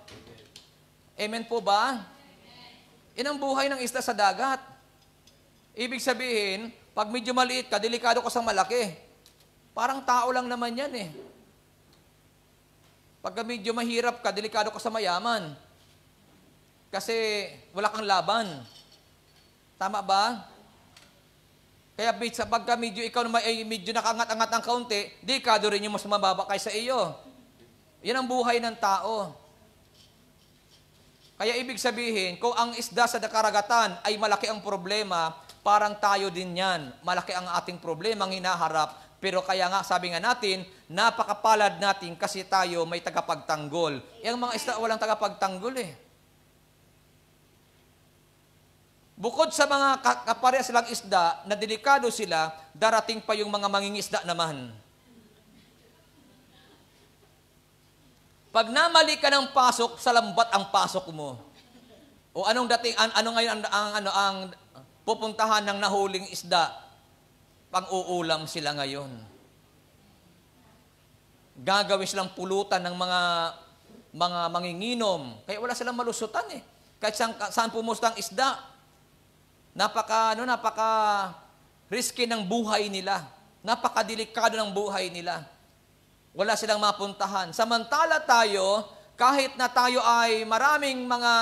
Amen po ba? Yan ang buhay ng isda sa dagat. Ibig sabihin, pag medyo maliit ka, delikado ka sa malaki. Parang tao lang naman yan eh. Pag medyo mahirap ka, delikado ka sa mayaman. Kasi wala kang laban. Tama ba? Kaya pagka medyo ikaw medyo nakangat-angat ng kaunti, delikado rin yung mas mababa kaysa iyo. Yan ang buhay ng tao. Kaya ibig sabihin, kung ang isda sa karagatan ay malaki ang problema, parang tayo din yan. Malaki ang ating problema ang hinaharap. Pero kaya nga, sabi nga natin, napakapalad natin kasi tayo may tagapagtanggol. Yung mga isda walang tagapagtanggol eh. Bukod sa mga kapareha silang isda, na delikado sila, darating pa yung mga mangingisda naman. Pag namali ka ng pasok, sa lambat ang pasok mo. O anong dating, ano ngayon ang pupuntahan ng nahuling isda? Pang-uulam sila ngayon. Gagawin silang pulutan ng mga manginginom. Kaya wala silang malusutan eh. Kahit saan pumusta ang isda. Napaka risky ng buhay nila. Napakadelikado ng buhay nila. Wala silang mapuntahan. Samantala tayo, kahit na tayo ay maraming mga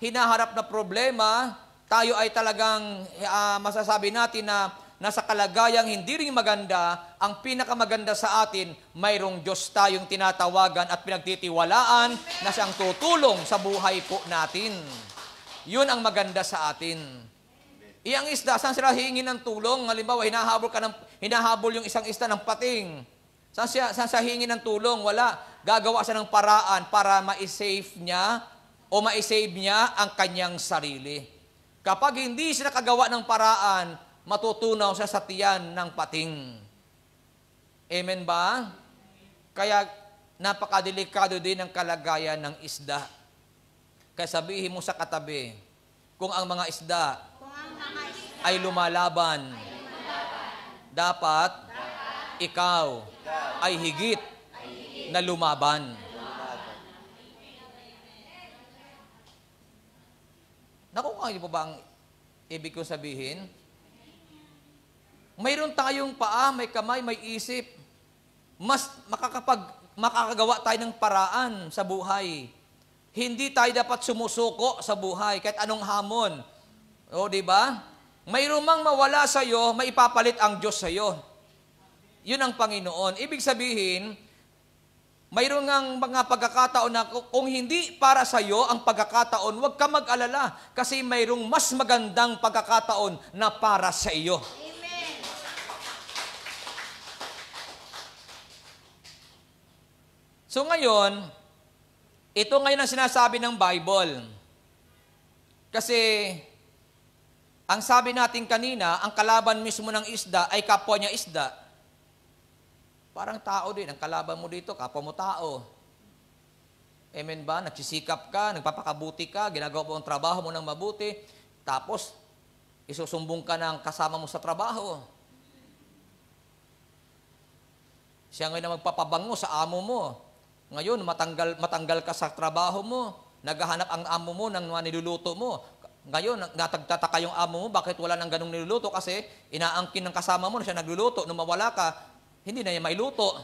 hinaharap na problema, tayo ay talagang masasabi natin na nasa kalagayang hindi rin maganda, ang pinakamaganda sa atin, mayroong Diyos tayong tinatawagan at pinagtitiwalaan na siyang tutulong sa buhay po natin. Yun ang maganda sa atin. Iyang isda, saan sila hihingi ng tulong? Halimbawa, hinahabol yung isang isda ng pating. Saan siya hihingi ng tulong? Wala. Gagawa siya ng paraan para ma-save niya o ma-save niya ang kanyang sarili. Kapag hindi siya nakagawa ng paraan, matutunaw siya sa tiyan ng pating. Amen ba? Kaya napakadelikado din ang kalagayan ng isda. Kaya sabihin mo sa katabi, kung ang mga isda ay lumalaban, dapat ikaw ay higit na lumaban. Nakuha niyo po ba ang ibig ko sabihin? Mayroon tayong paa, may kamay, may isip. Mas makakagawa tayo ng paraan sa buhay. Hindi tayo dapat sumusuko sa buhay kahit anong hamon. O, di ba? Mayroon mang mawala sa iyo, maipapalit ang Diyos sa iyo. Yun ang Panginoon. Ibig sabihin, mayroon ngang mga pagkakataon na kung hindi para sa iyo ang pagkakataon, huwag ka mag-alala kasi mayroong mas magandang pagkakataon na para sa iyo. So ngayon, ito ngayon ang sinasabi ng Bible. Kasi, ang sabi natin kanina, ang kalaban mismo ng isda ay kapwa niya isda. Parang tao din, ang kalaban mo dito, kapwa mo tao. Amen ba? Nagsisikap ka, nagpapakabuti ka, ginagawa mo ang trabaho mo ng mabuti, tapos isusumbong ka ng kasama mo sa trabaho. Siya ngayon na magpapabango sa amo mo. Ngayon, matanggal ka sa trabaho mo. Naghahanap ang amo mo ng mga niluluto mo. Ngayon, natagtataka yung amo mo, bakit wala nang ganung niluluto? Kasi inaangkin ng kasama mo na siya nagluluto. Nung mawala ka, hindi na niya mailuto.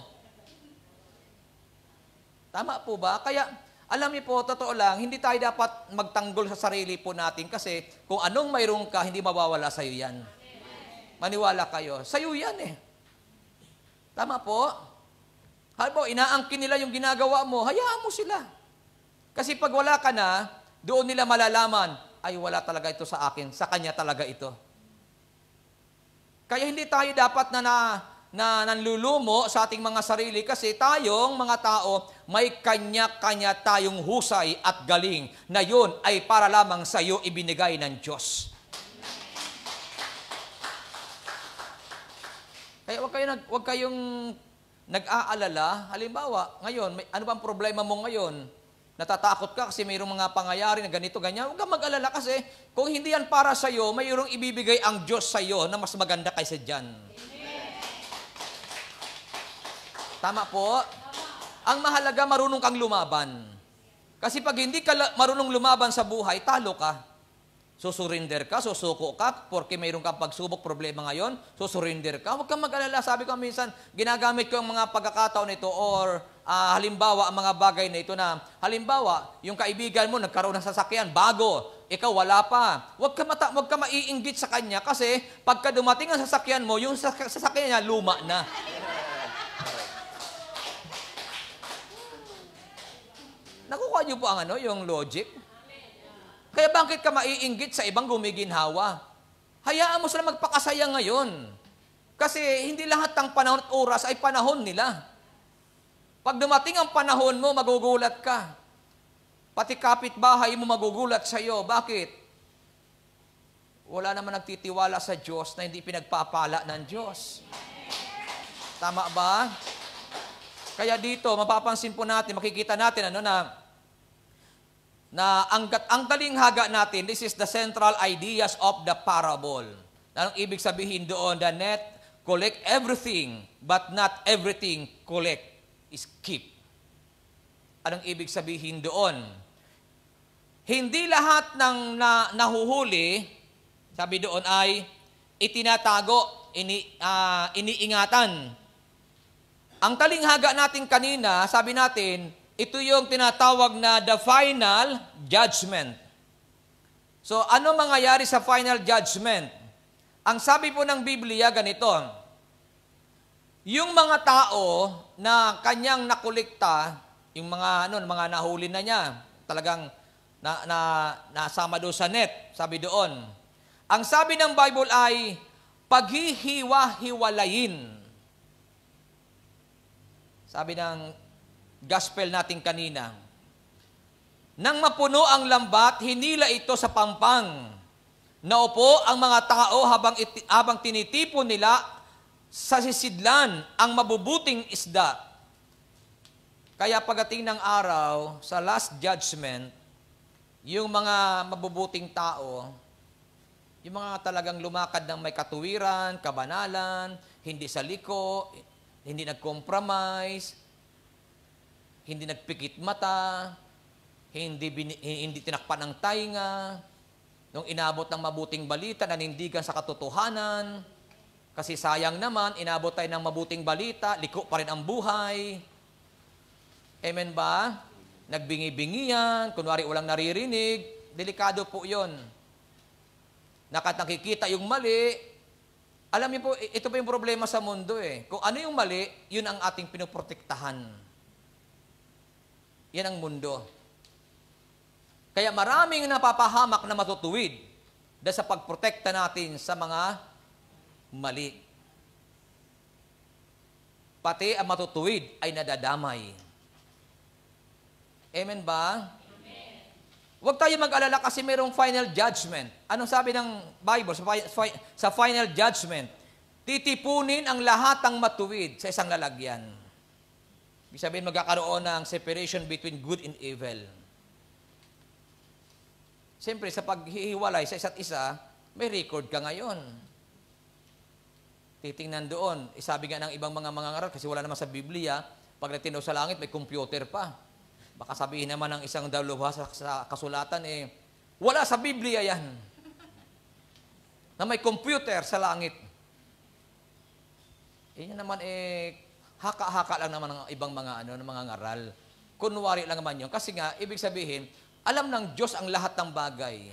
Tama po ba? Kaya, alam niyo po, totoo lang, hindi tayo dapat magtanggol sa sarili po natin kasi kung anong mayroon ka, hindi mawawala sa iyo yan. Maniwala kayo. Sa'yo yan eh. Tama po? Halimbawa, inaangkin nila yung ginagawa mo, hayaan mo sila. Kasi pag wala ka na, doon nila malalaman, ay wala talaga ito sa akin, sa kanya talaga ito. Kaya hindi tayo dapat na nanlulumo sa ating mga sarili kasi tayong mga tao, may kanya-kanya tayong husay at galing na yun ay para lamang sa iyo ibinigay ng Diyos. Kaya wag kayong nag-aalala. Halimbawa, ngayon, ano bang problema mo ngayon? Natatakot ka kasi mayroong mga pangyayari na ganito, ganyan. Huwag kang mag-alala kasi kung hindi yan para sa iyo, mayroong ibibigay ang Diyos sa iyo na mas maganda kaysa dyan. Tama po? Ang mahalaga, marunong kang lumaban. Kasi pag hindi ka marunong lumaban sa buhay, talo ka. Susurinder ka, susuko ka, porque mayroon kang pagsubok, problema ngayon, susurinder ka. Huwag kang mag-alala. Sabi ko minsan, ginagamit ko ang mga pagkakataon nito or halimbawa, ang mga bagay na ito na, halimbawa, yung kaibigan mo nagkaroon ng sasakyan, bago, ikaw wala pa. Huwag ka maiinggit sa kanya kasi pagka dumating ang sasakyan mo, yung sasakyan niya luma na. Nakukuha niyo po ang yung logic? Kaya bakit ka maiinggit sa ibang gumiginhawa? Hayaan mo sila magpakasaya ngayon. Kasi hindi lahat ng panahon at oras ay panahon nila. Pag dumating ang panahon mo, magugulat ka. Pati kapitbahay mo magugulat sa iyo. Bakit? Wala naman nagtitiwala sa Diyos na hindi pinagpapala ng Diyos. Tama ba? Kaya dito, mapapansin po natin, makikita natin na ang talinghaga natin, this is the central ideas of the parable. Anong ibig sabihin doon? The net collect everything, but not everything collect is keep. Anong ibig sabihin doon? Hindi lahat ng nahuhuli, sabi doon ay itinatago, iniingatan. Ang talinghaga natin kanina, sabi natin, ito yung tinatawag na the final judgment. So, ano mangyayari sa final judgment? Ang sabi po ng Biblia, ganito, yung mga tao na kanyang nakulikta, yung mga nahuli na niya, talagang nasama doon sa net, sabi doon. Ang sabi ng Bible ay, paghihiwa-hiwalayin. Sabi ng gospel natin kanina, nang mapuno ang lambat, hinila ito sa pampang. Naupo ang mga tao habang tinitipon nila sa sisidlan ang mabubuting isda. Kaya pagdating ng araw, sa last judgment, yung mga mabubuting tao, yung mga talagang lumakad ng may katuwiran, kabanalan, hindi sa liko, hindi nag-compromise, hindi nagpikit mata, hindi tinakpan ng tainga, nung inabot ng mabuting balita, nanindigan sa katotohanan, kasi sayang naman, inabot tayo ng mabuting balita, liko pa rin ang buhay. Amen ba? Nagbingi-bingiyan, kunwari walang naririnig, delikado po yun. Nakikita yung mali, alam niyo po, ito po yung problema sa mundo eh. Kung ano yung mali, yun ang ating pinoprotektahan. Yan ang mundo. Kaya maraming napapahamak na matutuwid dahil sa pagprotekta natin sa mga mali. Pati ang matutuwid ay nadadamay. Amen ba? Amen. Huwag tayo mag-alala kasi mayroong final judgment. Anong sabi ng Bible sa final judgment? Titipunin ang lahat ng matuwid sa isang lalagyan. Ibig sabihin, magkakaroon ng separation between good and evil. Siyempre, sa paghihiwalay sa isa't isa, may record ka ngayon. Titingnan doon. Sabi nga ng ibang mga ngaral, kasi wala naman sa Biblia, pag natinaw sa langit, may computer pa. Baka sabihin naman ng isang dalubhasa sa kasulatan, wala sa Biblia yan. Na may computer sa langit. Yan naman haka-haka lang naman ng ibang mga mga ngaral. Kunwari lang naman yun. Kasi nga, ibig sabihin, alam ng Diyos ang lahat ng bagay.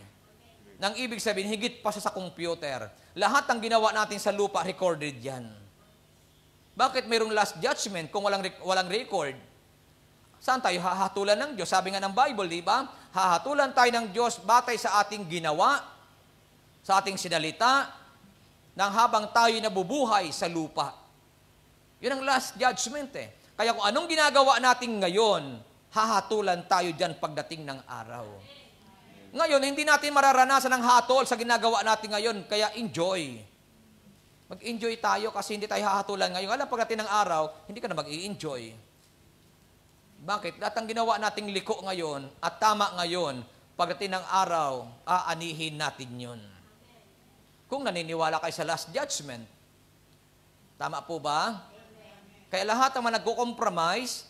Nang ibig sabihin, higit pa siya sa computer. Lahat ng ginawa natin sa lupa, recorded yan. Bakit mayroong last judgment kung walang record? Saan tayo hahatulan ng Diyos? Sabi nga ng Bible, di ba? Hahatulan tayo ng Diyos batay sa ating ginawa, sa ating sinalita, nang habang tayo nabubuhay sa lupa. Yun ang last judgment eh. Kaya kung anong ginagawa natin ngayon, hahatulan tayo dyan pagdating ng araw. Ngayon, hindi natin mararanasan ang hatol sa ginagawa natin ngayon, kaya enjoy. Mag-enjoy tayo kasi hindi tayo hahatulan ngayon. Alam, pagdating ng araw, hindi ka na mag-i-enjoy. Bakit? Lahat ng ginawa nating liko ngayon at tama ngayon, pagdating ng araw, aanihin natin yun. Kung naniniwala kayo sa last judgment. Tama po ba? Kaya lahat ng mga nagko-compromise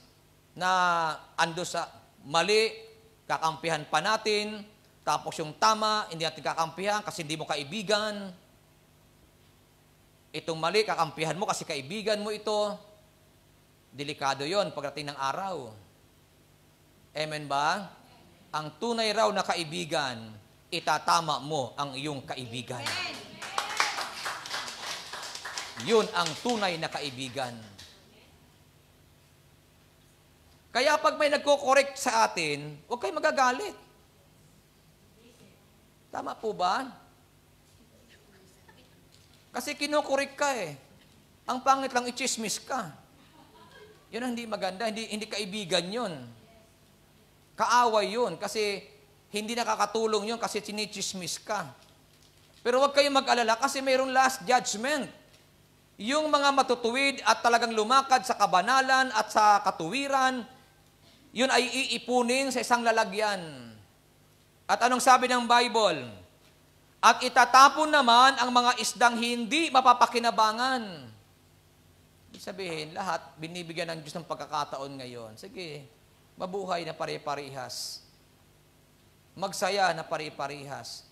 na ando sa mali, kakampihan pa natin, tapos yung tama, hindi natin kakampihan kasi hindi mo kaibigan. Itong mali, kakampihan mo kasi kaibigan mo ito. Delikado yon pagdating ng araw. Amen ba? Ang tunay raw na kaibigan, itatama mo ang iyong kaibigan. Yun ang tunay na kaibigan. Kaya pag may nagko-correct sa atin, huwag kayo magagalit. Tama po ba? Kasi kinokorek ka eh. Ang pangit lang i-chismis ka. Yun ang hindi maganda, hindi kaibigan yun. Kaaway yun kasi hindi nakakatulong yun kasi chinichismis ka. Pero huwag kayong mag-alala kasi mayroong last judgment. Yung mga matutuwid at talagang lumakad sa kabanalan at sa katuwiran, yun ay iipunin sa isang lalagyan. At anong sabi ng Bible? At itatapon naman ang mga isdang hindi mapapakinabangan. Ibig sabihin, lahat binibigyan ng Diyos ng pagkakataon ngayon. Sige, mabuhay na pare-parehas. Magsaya na pare-parehas.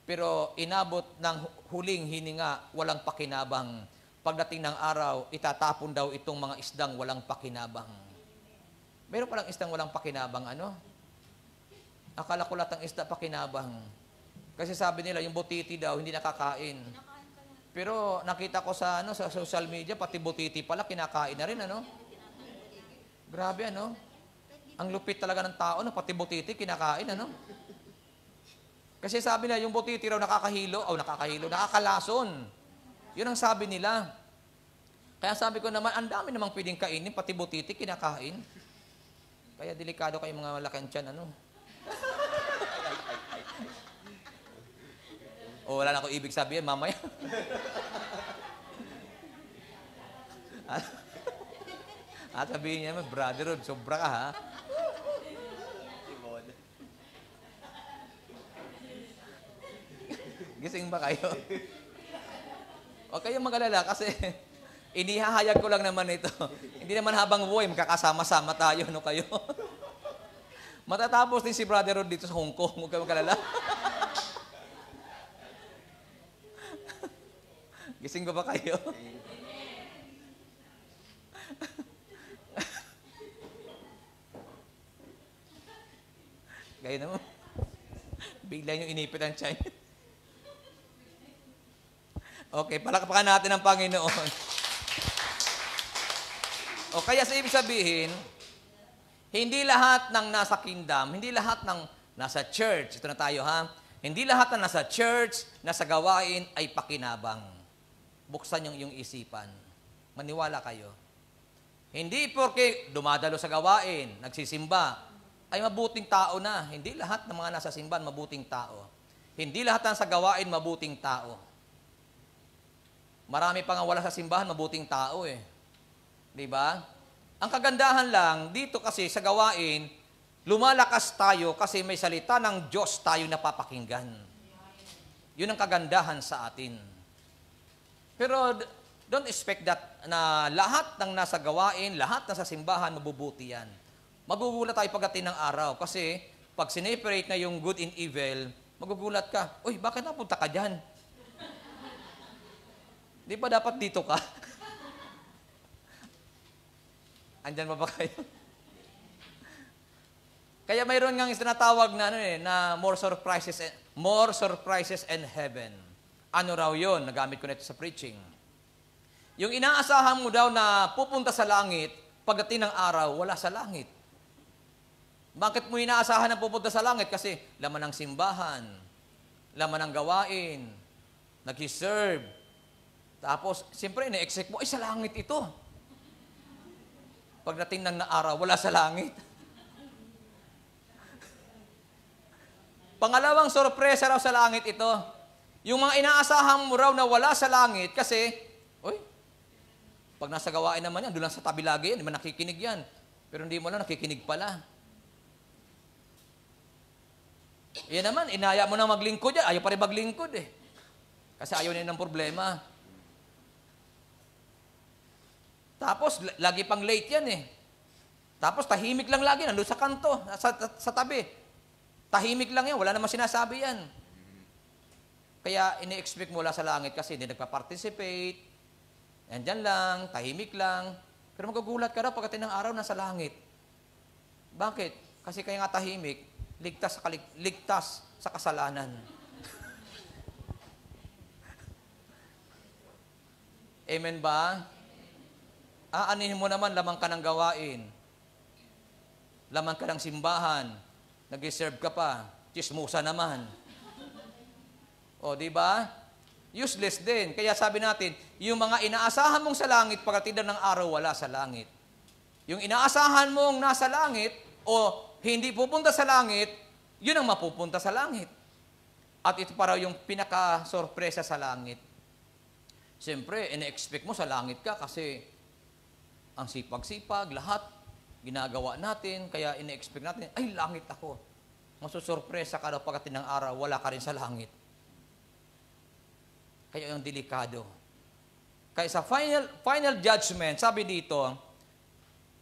Pero inabot ng huling hininga, walang pakinabang. Pagdating ng araw, itatapon daw itong mga isdang walang pakinabang. Meron palang isdang walang pakinabang, ano? Akala ko lahat ng isda pakinabang. Kasi sabi nila, yung butiti daw, hindi nakakain. Pero nakita ko sa social media, pati butiti pala, kinakain na rin, ano? Grabe, ano? Ang lupit talaga ng tao, no? Pati butiti, kinakain, ano? Kasi sabi nila, yung butiti raw nakakahilo, nakakalason. Yun ang sabi nila. Kaya sabi ko naman, ang dami namang pwedeng kainin, pati butiti, kinakain. Kaya delikado kayo mga malaking tiyan, ano? O, wala na ako ibig sabihin, mamaya. At sabihin niya, brother Rod, sobra ka, ha? Gising ba kayo? O kayo mag-alala kasi inihahayag ko lang naman ito. Hindi naman habang buhay, magkakasama-sama tayo, no kayo? Matatapos din si Brother Rod dito sa Hong Kong. Huwag kayo mag-alala. Gising ba kayo? Gaya naman. Bigla yung inipit ang tiyan. Okay, palakpakan natin ang Panginoon. O kaya sa ibig sabihin, hindi lahat ng nasa kingdom, hindi lahat ng nasa church, ito na tayo ha, hindi lahat ng nasa church, nasa gawain ay pakinabang. Buksan yung iyong isipan. Maniwala kayo. Hindi porke dumadalo sa gawain, nagsisimba, ay mabuting tao na. Hindi lahat ng mga nasa simbahan mabuting tao. Hindi lahat ng sa gawain mabuting tao. Marami pa nga wala sa simbahan mabuting tao eh. Di ba? Ang kagandahan lang, dito kasi sa gawain, lumalakas tayo kasi may salita ng Diyos tayo napapakinggan. Yun ang kagandahan sa atin. Pero don't expect that na lahat ng nasa gawain, lahat ng sa simbahan, mabubuti yan. Magugulat tayo pagdating ng araw kasi pag sineperate na yung good and evil, magugulat ka, uy, bakit napunta ka dyan? Di ba dapat dito ka? Andyan ba kayo? Kaya mayroon ngang tinatawag na, na more surprises in heaven. Ano raw yun? Nagamit ko nito sa preaching. Yung inaasahan mo daw na pupunta sa langit, pagdating ng araw, wala sa langit. Bakit mo inaasahan na pupunta sa langit? Kasi laman ng simbahan, laman ng gawain, nag-serve. Tapos, siyempre, ina-expect mo, ay sa langit ito. Pagdating ng araw, wala sa langit. Pangalawang sorpresa raw sa langit ito. Yung mga inaasahan mo raw na wala sa langit kasi, pag nasa gawain naman yan, doon lang sa tabi lagi yan, di man nakikinig yan. Pero hindi mo lang nakikinig pala. Yan naman, inaya mo na maglingkod yan, ayaw pa rin maglingkod eh. Kasi ayaw niya ng problema. Tapos, lagi pang late yan eh. Tapos, tahimik lang lagi, nandun sa kanto, sa tabi. Tahimik lang yan, wala namang sinasabi yan. Kaya, ini-expect mo wala sa langit kasi hindi nagpa-participate. Nandyan lang, tahimik lang. Pero magugulat ka daw pagdating ng araw nasa langit. Bakit? Kasi kaya nga tahimik, ligtas sa kasalanan. Amen ba? Aanihin mo naman, lamang ka ng gawain. Lamang ka ng simbahan. Nag-serve ka pa. Chismusa naman. O, di ba? Useless din. Kaya sabi natin, yung mga inaasahan mong sa langit, pagkatid ng araw, wala sa langit. Yung inaasahan mong nasa langit, o hindi pupunta sa langit, yun ang mapupunta sa langit. At ito para yung pinaka-sorpresa sa langit. Siyempre, ina-expect mo sa langit ka kasi ang sipag-sipag, lahat, ginagawa natin, kaya ina-expect natin, ay, langit ako. Masusurpresa ka daw pagdating ng araw, wala ka rin sa langit. Kaya yung delikado. Kaya sa final judgment, sabi dito,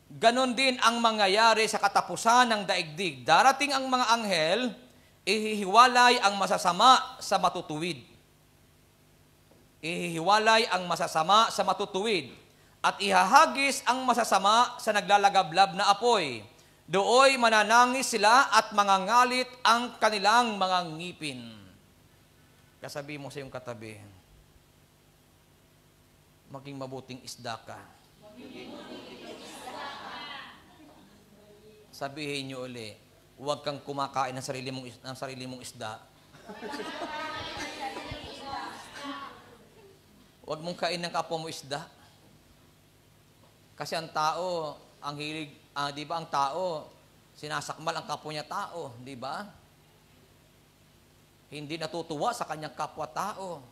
ganon din ang mangyayari sa katapusan ng daigdig. Darating ang mga anghel, ihihiwalay ang masasama sa matutuwid. Ihihiwalay ang masasama sa matutuwid. At ihahagis ang masasama sa naglalagablab na apoy. Dooy mananangis sila at mangangalit ang kanilang mga ngipin. Kasabi mo sa iyong katabi, maging mabuting isda ka. Sabihin niyo uli, huwag kang kumakain ng sarili mong isda. Huwag mong kain ng kapwa mo isda. Kasi ang tao, ang hilig, di ba ang tao, sinasakmal ang kapwa niya tao, di ba? Hindi natutuwa sa kanyang kapwa-tao.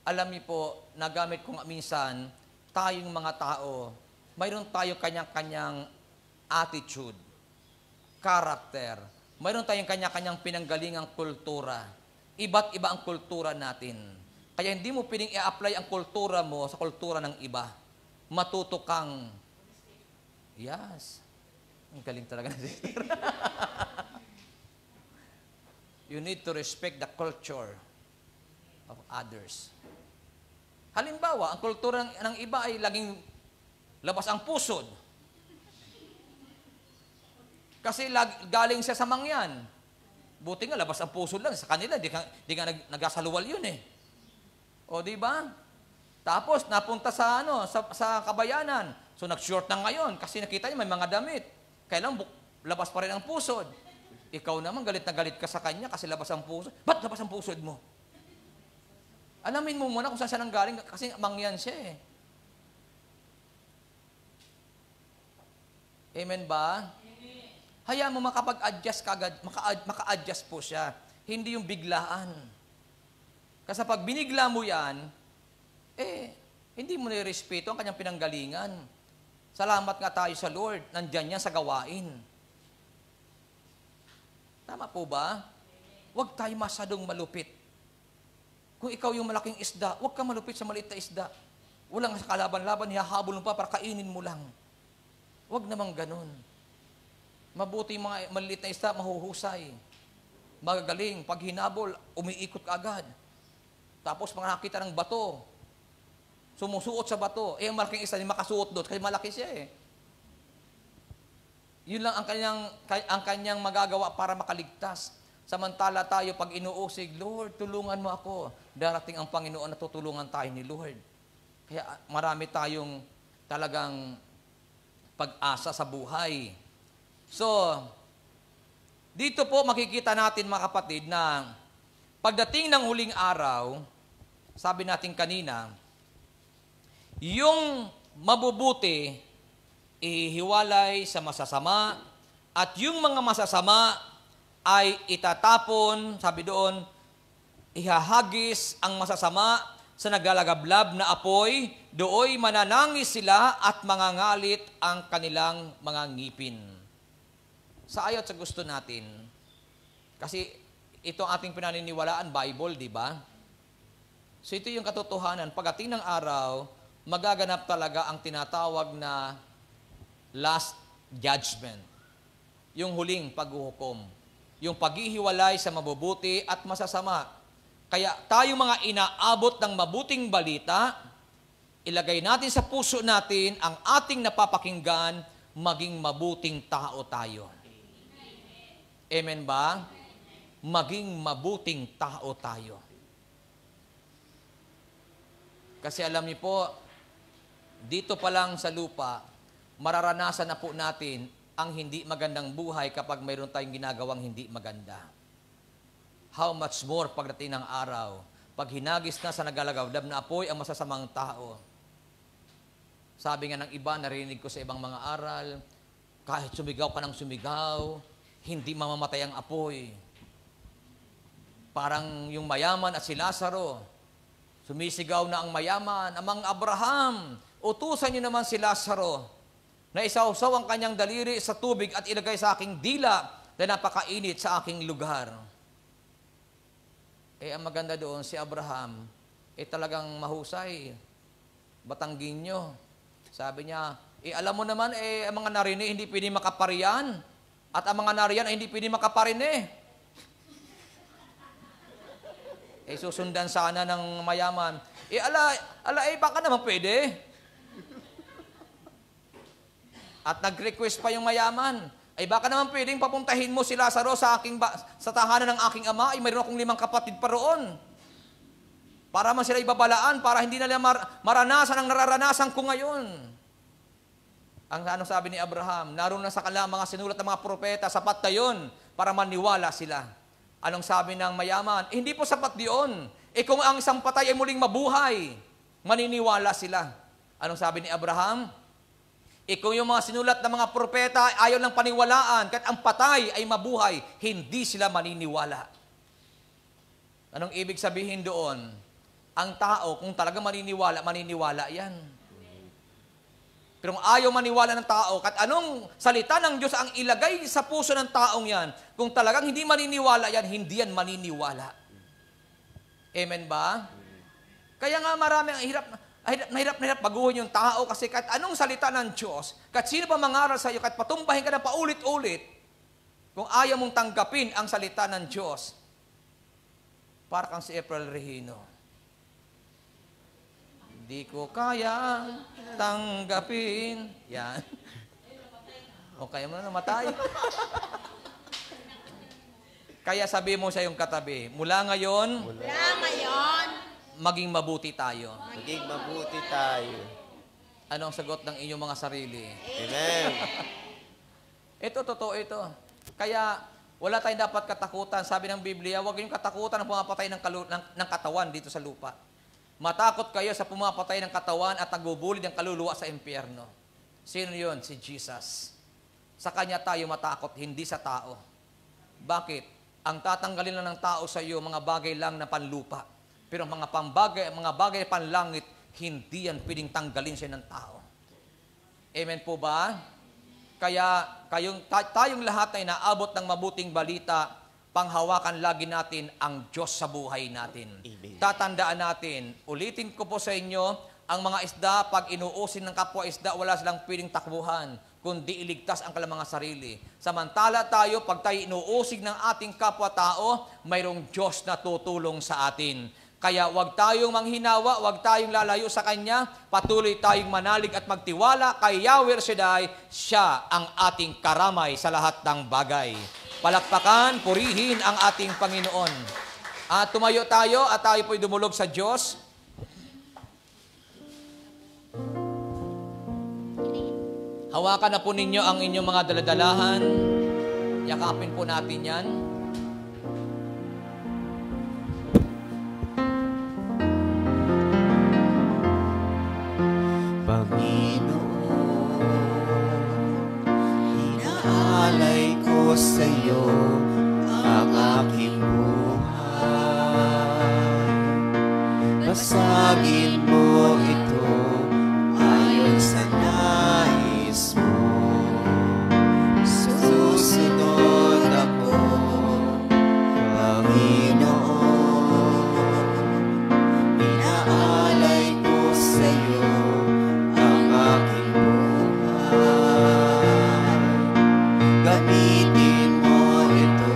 Alam niyo po, nagamit ko nga minsan, tayong mga tao, mayroon tayo kanyang-kanyang attitude, character, mayroon tayong kanya-kanyang pinanggalingang kultura. Iba't iba ang kultura natin. Kaya hindi mo piling i-apply ang kultura mo sa kultura ng iba. Matuto kang, yes, ang galing talaga na sister. You need to respect the culture of others. Halimbawa, ang kultura ng iba ay laging labas ang pusod. Kasi galing siya sa mangyan. Buti nga, labas ang pusod lang. Sa kanila, di ka nagasaluwal yun eh. O, di ba? Tapos, napunta sa kabayanan. So, nag-short na ngayon kasi nakita niya may mga damit. Kailang labas pa rin ang pusod. Ikaw naman, galit na galit ka sa kanya kasi labas ang pusod. Ba't labas ang pusod mo? Alamin mo muna kung saan siya nanggaling kasi mangyan siya eh. Amen ba? Amen. Hayaan mo makapag-adjust kagad, maka-adjust po siya. Hindi yung biglaan. Kasi pag binigla mo yan, hindi mo nirespeto ang kanyang pinanggalingan. Salamat nga tayo sa Lord. Nandyan yan sa gawain. Tama po ba? Huwag tayo masyadong malupit. Kung ikaw yung malaking isda, huwag ka malupit sa maliit na isda. Walang sa kalaban-laban, hihahabol mo pa para kainin mo lang. Huwag namang ganun. Mabuti yung mga maliit na isda, mahuhusay. Magagaling. Pag hinabol, umiikot ka agad. Tapos mga nakita ng bato, sumusuot sa bato. Ang malaking isda, hindi makasuot doon kasi malaki siya eh. Yun lang ang kanyang magagawa para makaligtas. Samantala tayo, pag inuusig, Lord, tulungan mo ako. Darating ang Panginoon na tutulungan tayo ni Lord. Kaya marami tayong talagang pag-asa sa buhay. So, dito po makikita natin mga kapatid na pagdating ng huling araw, sabi natin kanina, yung mabubuti, ihiwalay sa masasama, at yung mga masasama ay itatapon, sabi doon, ihahagis ang masasama sa naglalagablab na apoy, dooy mananangis sila at mangangalit ang kanilang mga ngipin. Sa ayaw at sa gusto natin, kasi ito ang ating pinaniniwalaan, Bible, di ba? So ito yung katotohanan. Pagdating ng araw, magaganap talaga ang tinatawag na last judgment. Yung huling paghuhukom. Yung paghihiwalay sa mabubuti at masasama. Kaya tayo mga inaabot ng mabuting balita, ilagay natin sa puso natin ang ating napapakinggan, maging mabuting tao tayo. Amen ba? Maging mabuting tao tayo. Kasi alam niyo po, dito pa lang sa lupa, mararanasan na po natin ang hindi magandang buhay kapag mayroon tayong ginagawang hindi maganda. How much more pagdating ng araw, pag hinagis na sa nagalagablab na apoy ang masasamang tao. Sabi nga ng iba, narinig ko sa ibang mga aral, kahit sumigaw ka ng sumigaw, hindi mamamatay ang apoy. Parang yung mayaman at si Lazaro, sumisigaw na ang mayaman, Amang Abraham, utusan niyo naman si Lazaro na isawsaw ang kanyang daliri sa tubig at ilagay sa aking dila na napakainit sa aking lugar. Ang maganda doon, si Abraham, talagang mahusay. Batangginyo. Sabi niya, alam mo naman, ang mga narini hindi pwede makaparian. At ang mga nariyan ay hindi pwede makaparine. Susundan sana ng mayaman. Baka naman pwede. At nag-request pa yung mayaman. Baka naman pwedeng papuntahin mo si Lazaro sa tahanan ng aking ama. Mayroon akong 5 kapatid pa roon. Para man sila ibabalaan, para hindi nila maranasan ang nararanasan ko ngayon. Anong sabi ni Abraham? Naroon na sa kanila mga sinulat ng mga propeta, sapat na yun para maniwala sila. Anong sabi ng mayaman? Hindi po sapat diyon. Kung ang isang patay ay muling mabuhay, maniniwala sila. Anong sabi ni Abraham? Kung yung mga sinulat ng mga propeta ayaw ng paniwalaan, kahit ang patay ay mabuhay, hindi sila maniniwala. Anong ibig sabihin doon? Ang tao, kung talaga maniniwala yan. Pero kung ayaw maniwala ng tao, kahit anong salita ng Diyos ang ilagay sa puso ng taong yan, kung talagang hindi maniniwala yan, hindi yan maniniwala. Amen ba? Kaya nga marami ang hirap na baguhin yung tao kasi kahit anong salita ng Diyos, kahit sino pa mangaral sa iyo, kahit patumbahin ka na paulit-ulit, kung ayaw mong tanggapin ang salita ng Diyos, para kang si April Regino. Hindi ko kaya tanggapin. Yan. O kaya mo na namatay. Kaya sabi mo sa iyong katabi, mula ngayon, maging mabuti tayo. Maging mabuti tayo. Ano ang sagot ng inyong mga sarili? Amen. Ito, totoo ito. Kaya wala tayong dapat katakutan. Sabi ng Biblia, huwag yung katakutan ng pumapatay ng katawan dito sa lupa. Matakot kayo sa pumapatay ng katawan at nagbubulid ng kaluluwa sa impyerno. Sino yun? Si Jesus. Sa Kanya tayo matakot, hindi sa tao. Bakit? Ang tatanggalin lang ng tao sa iyo, mga bagay lang na panlupa. Pero mga bagay panlangit, hindi yan pwedeng tanggalin siya ng tao. Amen po ba? Kaya tayong lahat ay naabot ng mabuting balita, panghawakan lagi natin ang Diyos sa buhay natin. Amen. Tatandaan natin, ulitin ko po sa inyo, ang mga isda, pag inuusin ng kapwa isda, wala silang pwedeng takbuhan, kundi iligtas ang kanilang mga sarili. Samantala tayo, pag tayo inuusig ng ating kapwa-tao, mayroong Diyos na tutulong sa atin. Kaya huwag tayong manghinawa, huwag tayong lalayo sa Kanya, patuloy tayong manalig at magtiwala kay Yahweh Shaddai, siya ang ating karamay sa lahat ng bagay. Palakpakan, purihin ang ating Panginoon. At tumayo tayo at tayo po'y dumulog sa Diyos. Hawakan na po ninyo ang inyong mga daladalahan. Yakapin po natin yan. Panginoon, inaalay ko sa iyo ang aking buhay. Basagin mo ito ayon sa nais mo. Susunod ako, Panginoon. Inaalay ko sa iyo ang aking buhay. Gamitin mo ito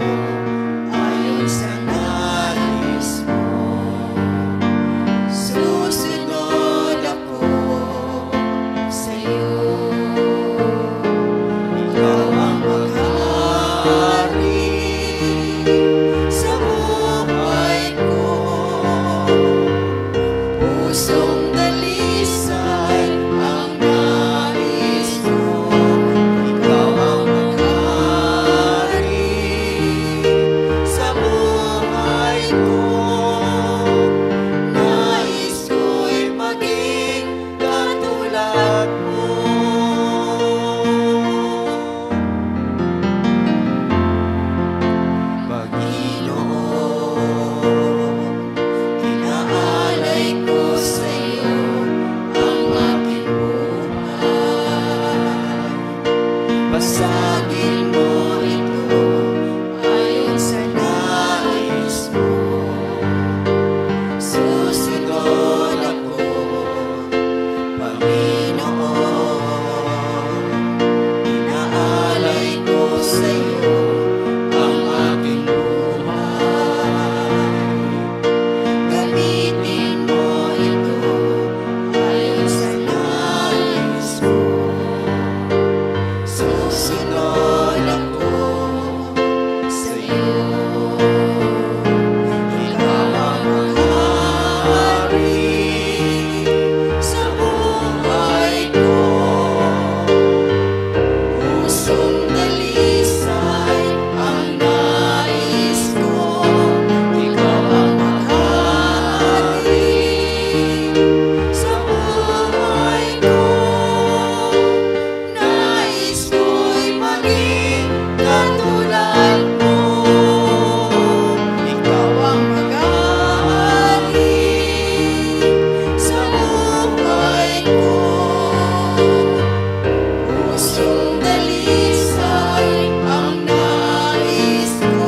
ayon sa nais mo. Susunod ako sa iyo. Ikaw ang maghari sa buhay ko. Pusong dalisay ang nais ko. Ikaw ang maghari sa buhay ko. Nais ko'y maging katulad mo. Panginoon, inaalay ko sa iyo ang aking buhay. Basagin mo ito ayon sa nais mo. Susunod ako, Panginoon. Inaalay ko sa iyo ang aking buhay. Gamitin mo ito ayon sa nais mo. Susunod ako sa iyo. Ikaw ang maghari sa buhay ko. Pusong dalisay ang nais ko. Ikaw ang maghari sa buhay ko. Nais ko'y maging katulad mo. Ikaw ang maghari sa buhay ko. Pusong dalisay ang nais ko.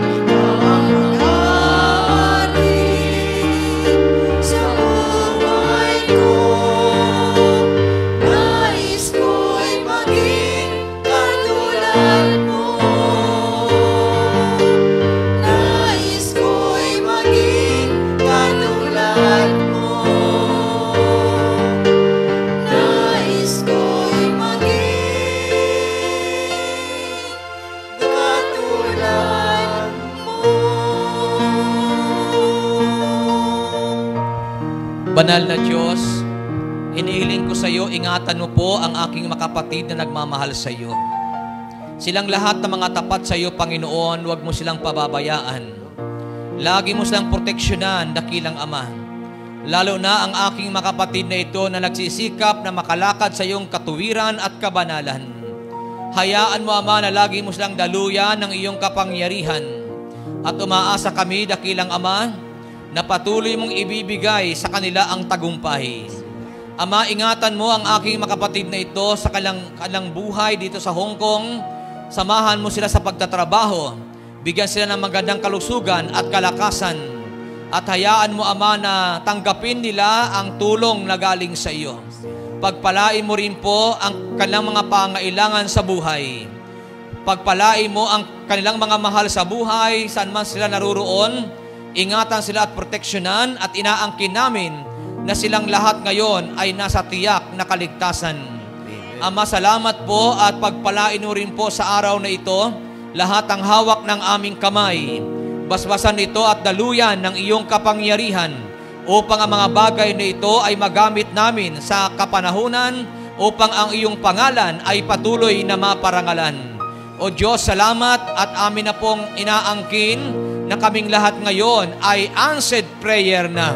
Ikaw ang maghari sa buhay ko. Nais ko'y maging katulad mo. Nais ko'y maging katulad mo. Nais ko'y maging katulad mo. Banal na Diyos, hinihiling ko sa iyo, ingatan mo po ang aking makapatid na nagmamahal sa iyo. Silang lahat ng mga tapat sa iyo, Panginoon, huwag mo silang pababayaan. Lagi mo silang proteksyonan, dakilang Ama. Lalo na ang aking makapatid na ito na nagsisikap na makalakad sa iyong katuwiran at kabanalan. Hayaan mo, Ama, na lagi mo silang daluyan ng iyong kapangyarihan. At umaasa kami, dakilang Ama, na patuloy mong ibibigay sa kanila ang tagumpay. Ama, ingatan mo ang aking makapatid na ito sa kanilang buhay dito sa Hong Kong. Samahan mo sila sa pagtatrabaho. Bigyan sila ng magandang kalusugan at kalakasan. At hayaan mo, Ama, na tanggapin nila ang tulong na galing sa iyo. Pagpalain mo rin po ang kanilang mga pangailangan sa buhay. Pagpalain mo ang kanilang mga mahal sa buhay, saan man sila naruroon. Ingatan sila at proteksyonan at inaangkin namin na silang lahat ngayon ay nasa tiyak na kaligtasan. Ama, salamat po at pagpalain mo rin po sa araw na ito lahat ng hawak ng aming kamay. Basbasan ito at daluyan ng iyong kapangyarihan upang ang mga bagay na ito ay magamit namin sa kapanahunan upang ang iyong pangalan ay patuloy na maparangalan. O Diyos, salamat at amin na pong inaangkin na kaming lahat ngayon ay answered prayer na.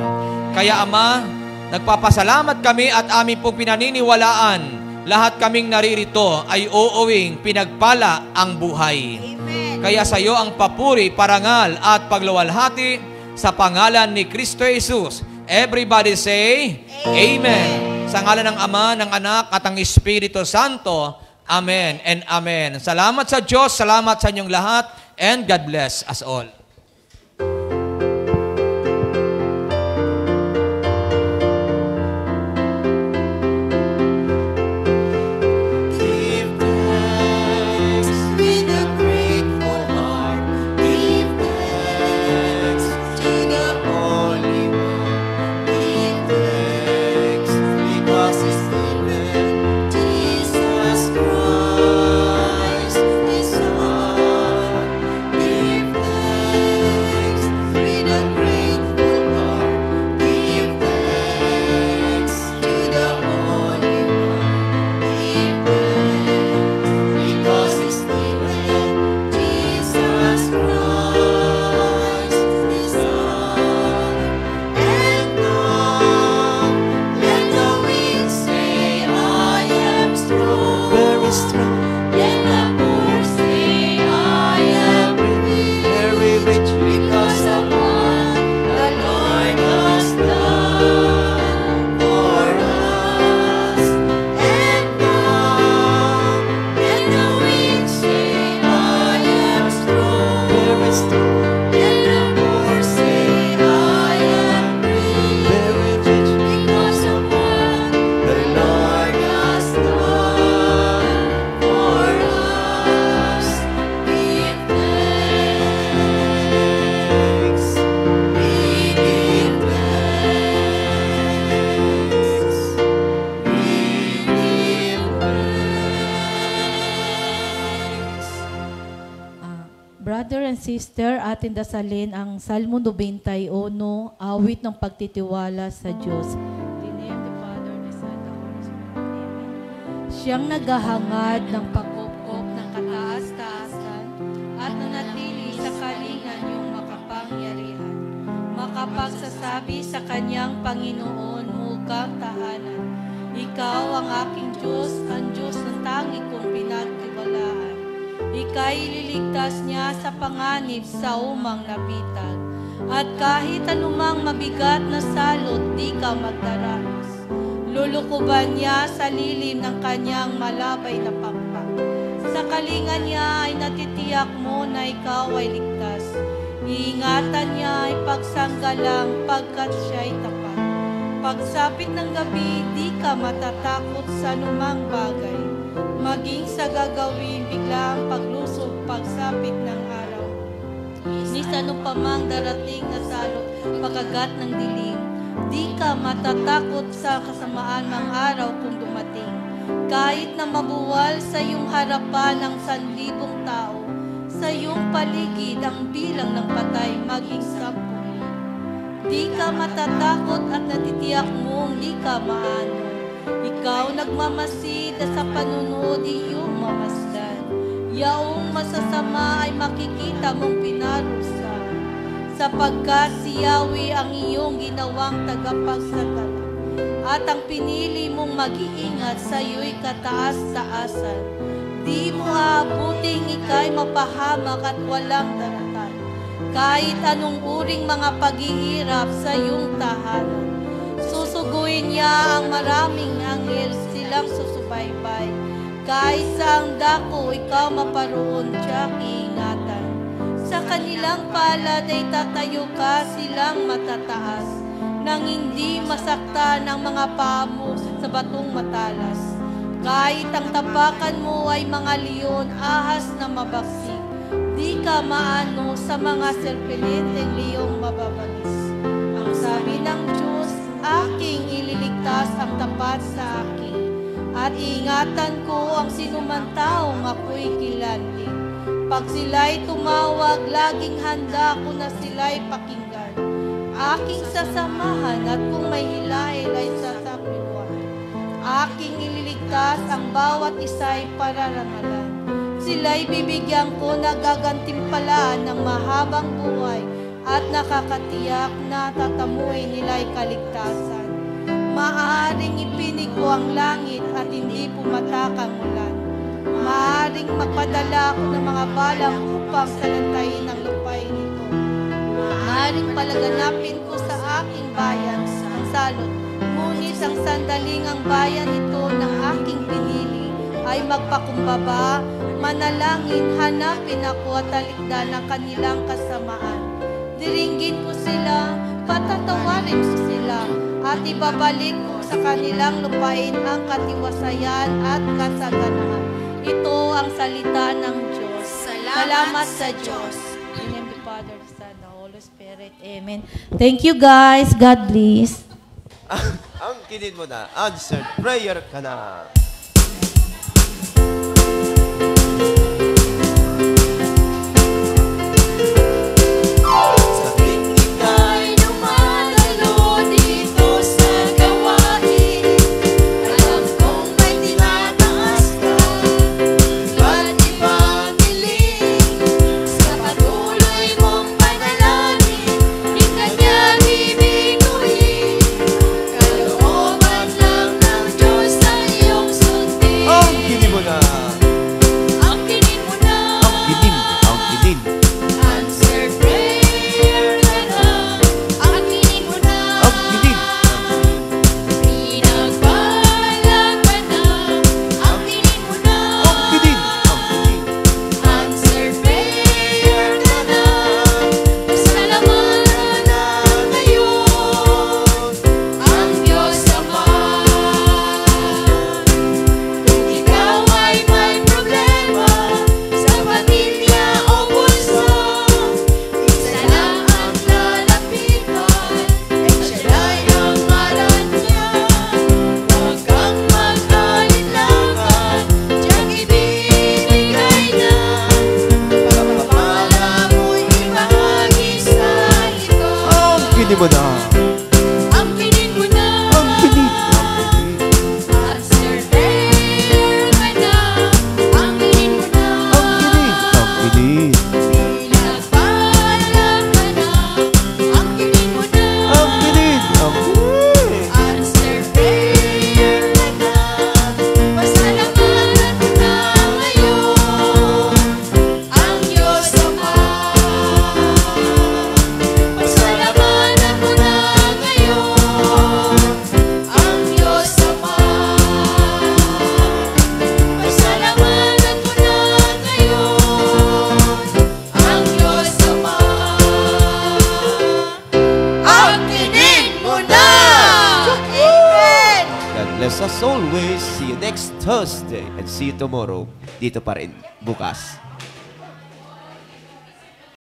Kaya Ama, nagpapasalamat kami at amin pong pinaniniwalaan lahat kaming naririto ay uuwing pinagpala ang buhay. Amen. Kaya sa iyo ang papuri, parangal at pagluwalhati sa pangalan ni Kristo Jesus. Everybody say, Amen. Sa ngalan ng Ama, ng Anak at ng Espiritu Santo. Amen and Amen. Salamat sa Diyos, salamat sa inyong lahat, and God bless us all. Brother and sister, atin dasalin ang Salmo 91, awit ng pagtitiwala sa Diyos. In the name of the Father, the Son, the Holy Spirit. Amen. Siyang naghahangad ng pagkopkop ng kataas-taasan at nanatili sa kalingan yung makapangyarihan. Makapagsasabi sa kanyang Panginoon, mukhang tahanan. Ikaw ang aking Diyos, ang Diyos ng tangi kong pinagtiwalaan. Ika'y ililigtas niya sa panganib sa umang nabitag. At kahit anumang mabigat na salot, di ka magdaranas. Lulukuban niya sa lilim ng kanyang malabay na pakpak. Sa kalingan niya ay natitiyak mo na ikaw ay ligtas. Iingatan niya ay pagsanggalang pagkat siya'y tapat. Pagsapit ng gabi, di ka matatakot sa anumang bagay. Maging sa gagawin, biglang paglusob, pagsapit ng araw. Ni sano pa mang darating na salot, pagkagat ng dilim. Di ka matatakot sa kasamaan ng araw kung dumating. Kahit na mabuwal sa iyong harapan ng 1,000 tao, sa iyong paligid ang bilang ng patay maging 10,000. Di ka matatakot at natitiyak mong di ka maano. Ikaw nagmamasid sa panunood iyong mamasdan. Yaong masasama ay makikita mong pinarusahan. Sapagkat si Yahweh ang iyong ginawang tagapagsagala. At ang pinili mong mag-iingat sa iyo'y kataas-taasan. Di mo aabuting ika'y mapahamak at walang daratan. Kahit anong uring mga paghihirap sa iyong tahanan. Susuguin niya ang maraming anghel, silang susubaybay. Kahit sa ang dako, ikaw maparoon, tiyak iingatan. Sa kanilang palad ay tatayo ka, silang matataas, nang hindi masaktan ang mga paa mo sa batong matalas. Kahit ang tapakan mo ay mga leon, ahas na mabaksik, di ka maano sa mga serpenteng leong mababagis. Ang sabi ng Diyos, aking ililigtas ang tapat sa akin, at ingatan ko ang sinuman taong ako'y kilanli. Pag sila'y tumawag, laging handa ko na sila'y pakinggan. Aking sasamahan at kung may hilahin ay sasakriwan. Aking ililigtas ang bawat isa'y pararangalan. Sila'y bibigyan ko na gagantimpalaan ng mahabang buhay at nakakatiyak na tatamuin nila'y kaligtasan. Maaring ipinig ko ang langit at hindi pumatak ang ulan. Maaring magpadala ako ng mga balang upang salantayin ang lupain nito. Maaring palaganapin ko sa aking bayan ang salot. Ngunit ang sandaling ang bayan ito ng aking pinili ay magpakumbaba, manalangin, hanapin ako at talikdan ang kanilang kasamaan. Diringgin ko sila, patatawarin ko sila, at ibabalik ko sa kanilang lupain ang katiwasayan at kasaganaan. Ito ang salita ng Diyos. Salamat sa Diyos. In the name of the Father, the Son, the Holy Spirit. Amen. Thank you guys. God bless. Ang kinid mo na, answered prayer ka na. mo na. Angkinin mo na. Angkinin. Answer prayer ka na. Angkinin mo na. Angkinin. Pinagpala ka na. Angkinin mo na. Angkinin. Angkinin. Answer prayer ka na. Pasalamatan mo na ngayon ang Diyos Ama. Pasalamatan mo na ngayon ang Diyos Ama. Pasalamatan mo na ngayon ang Diyos Ama. Angkinin mo na! Amen! God bless us always. See you next Thursday and see you tomorrow. Dito pa rin bukas.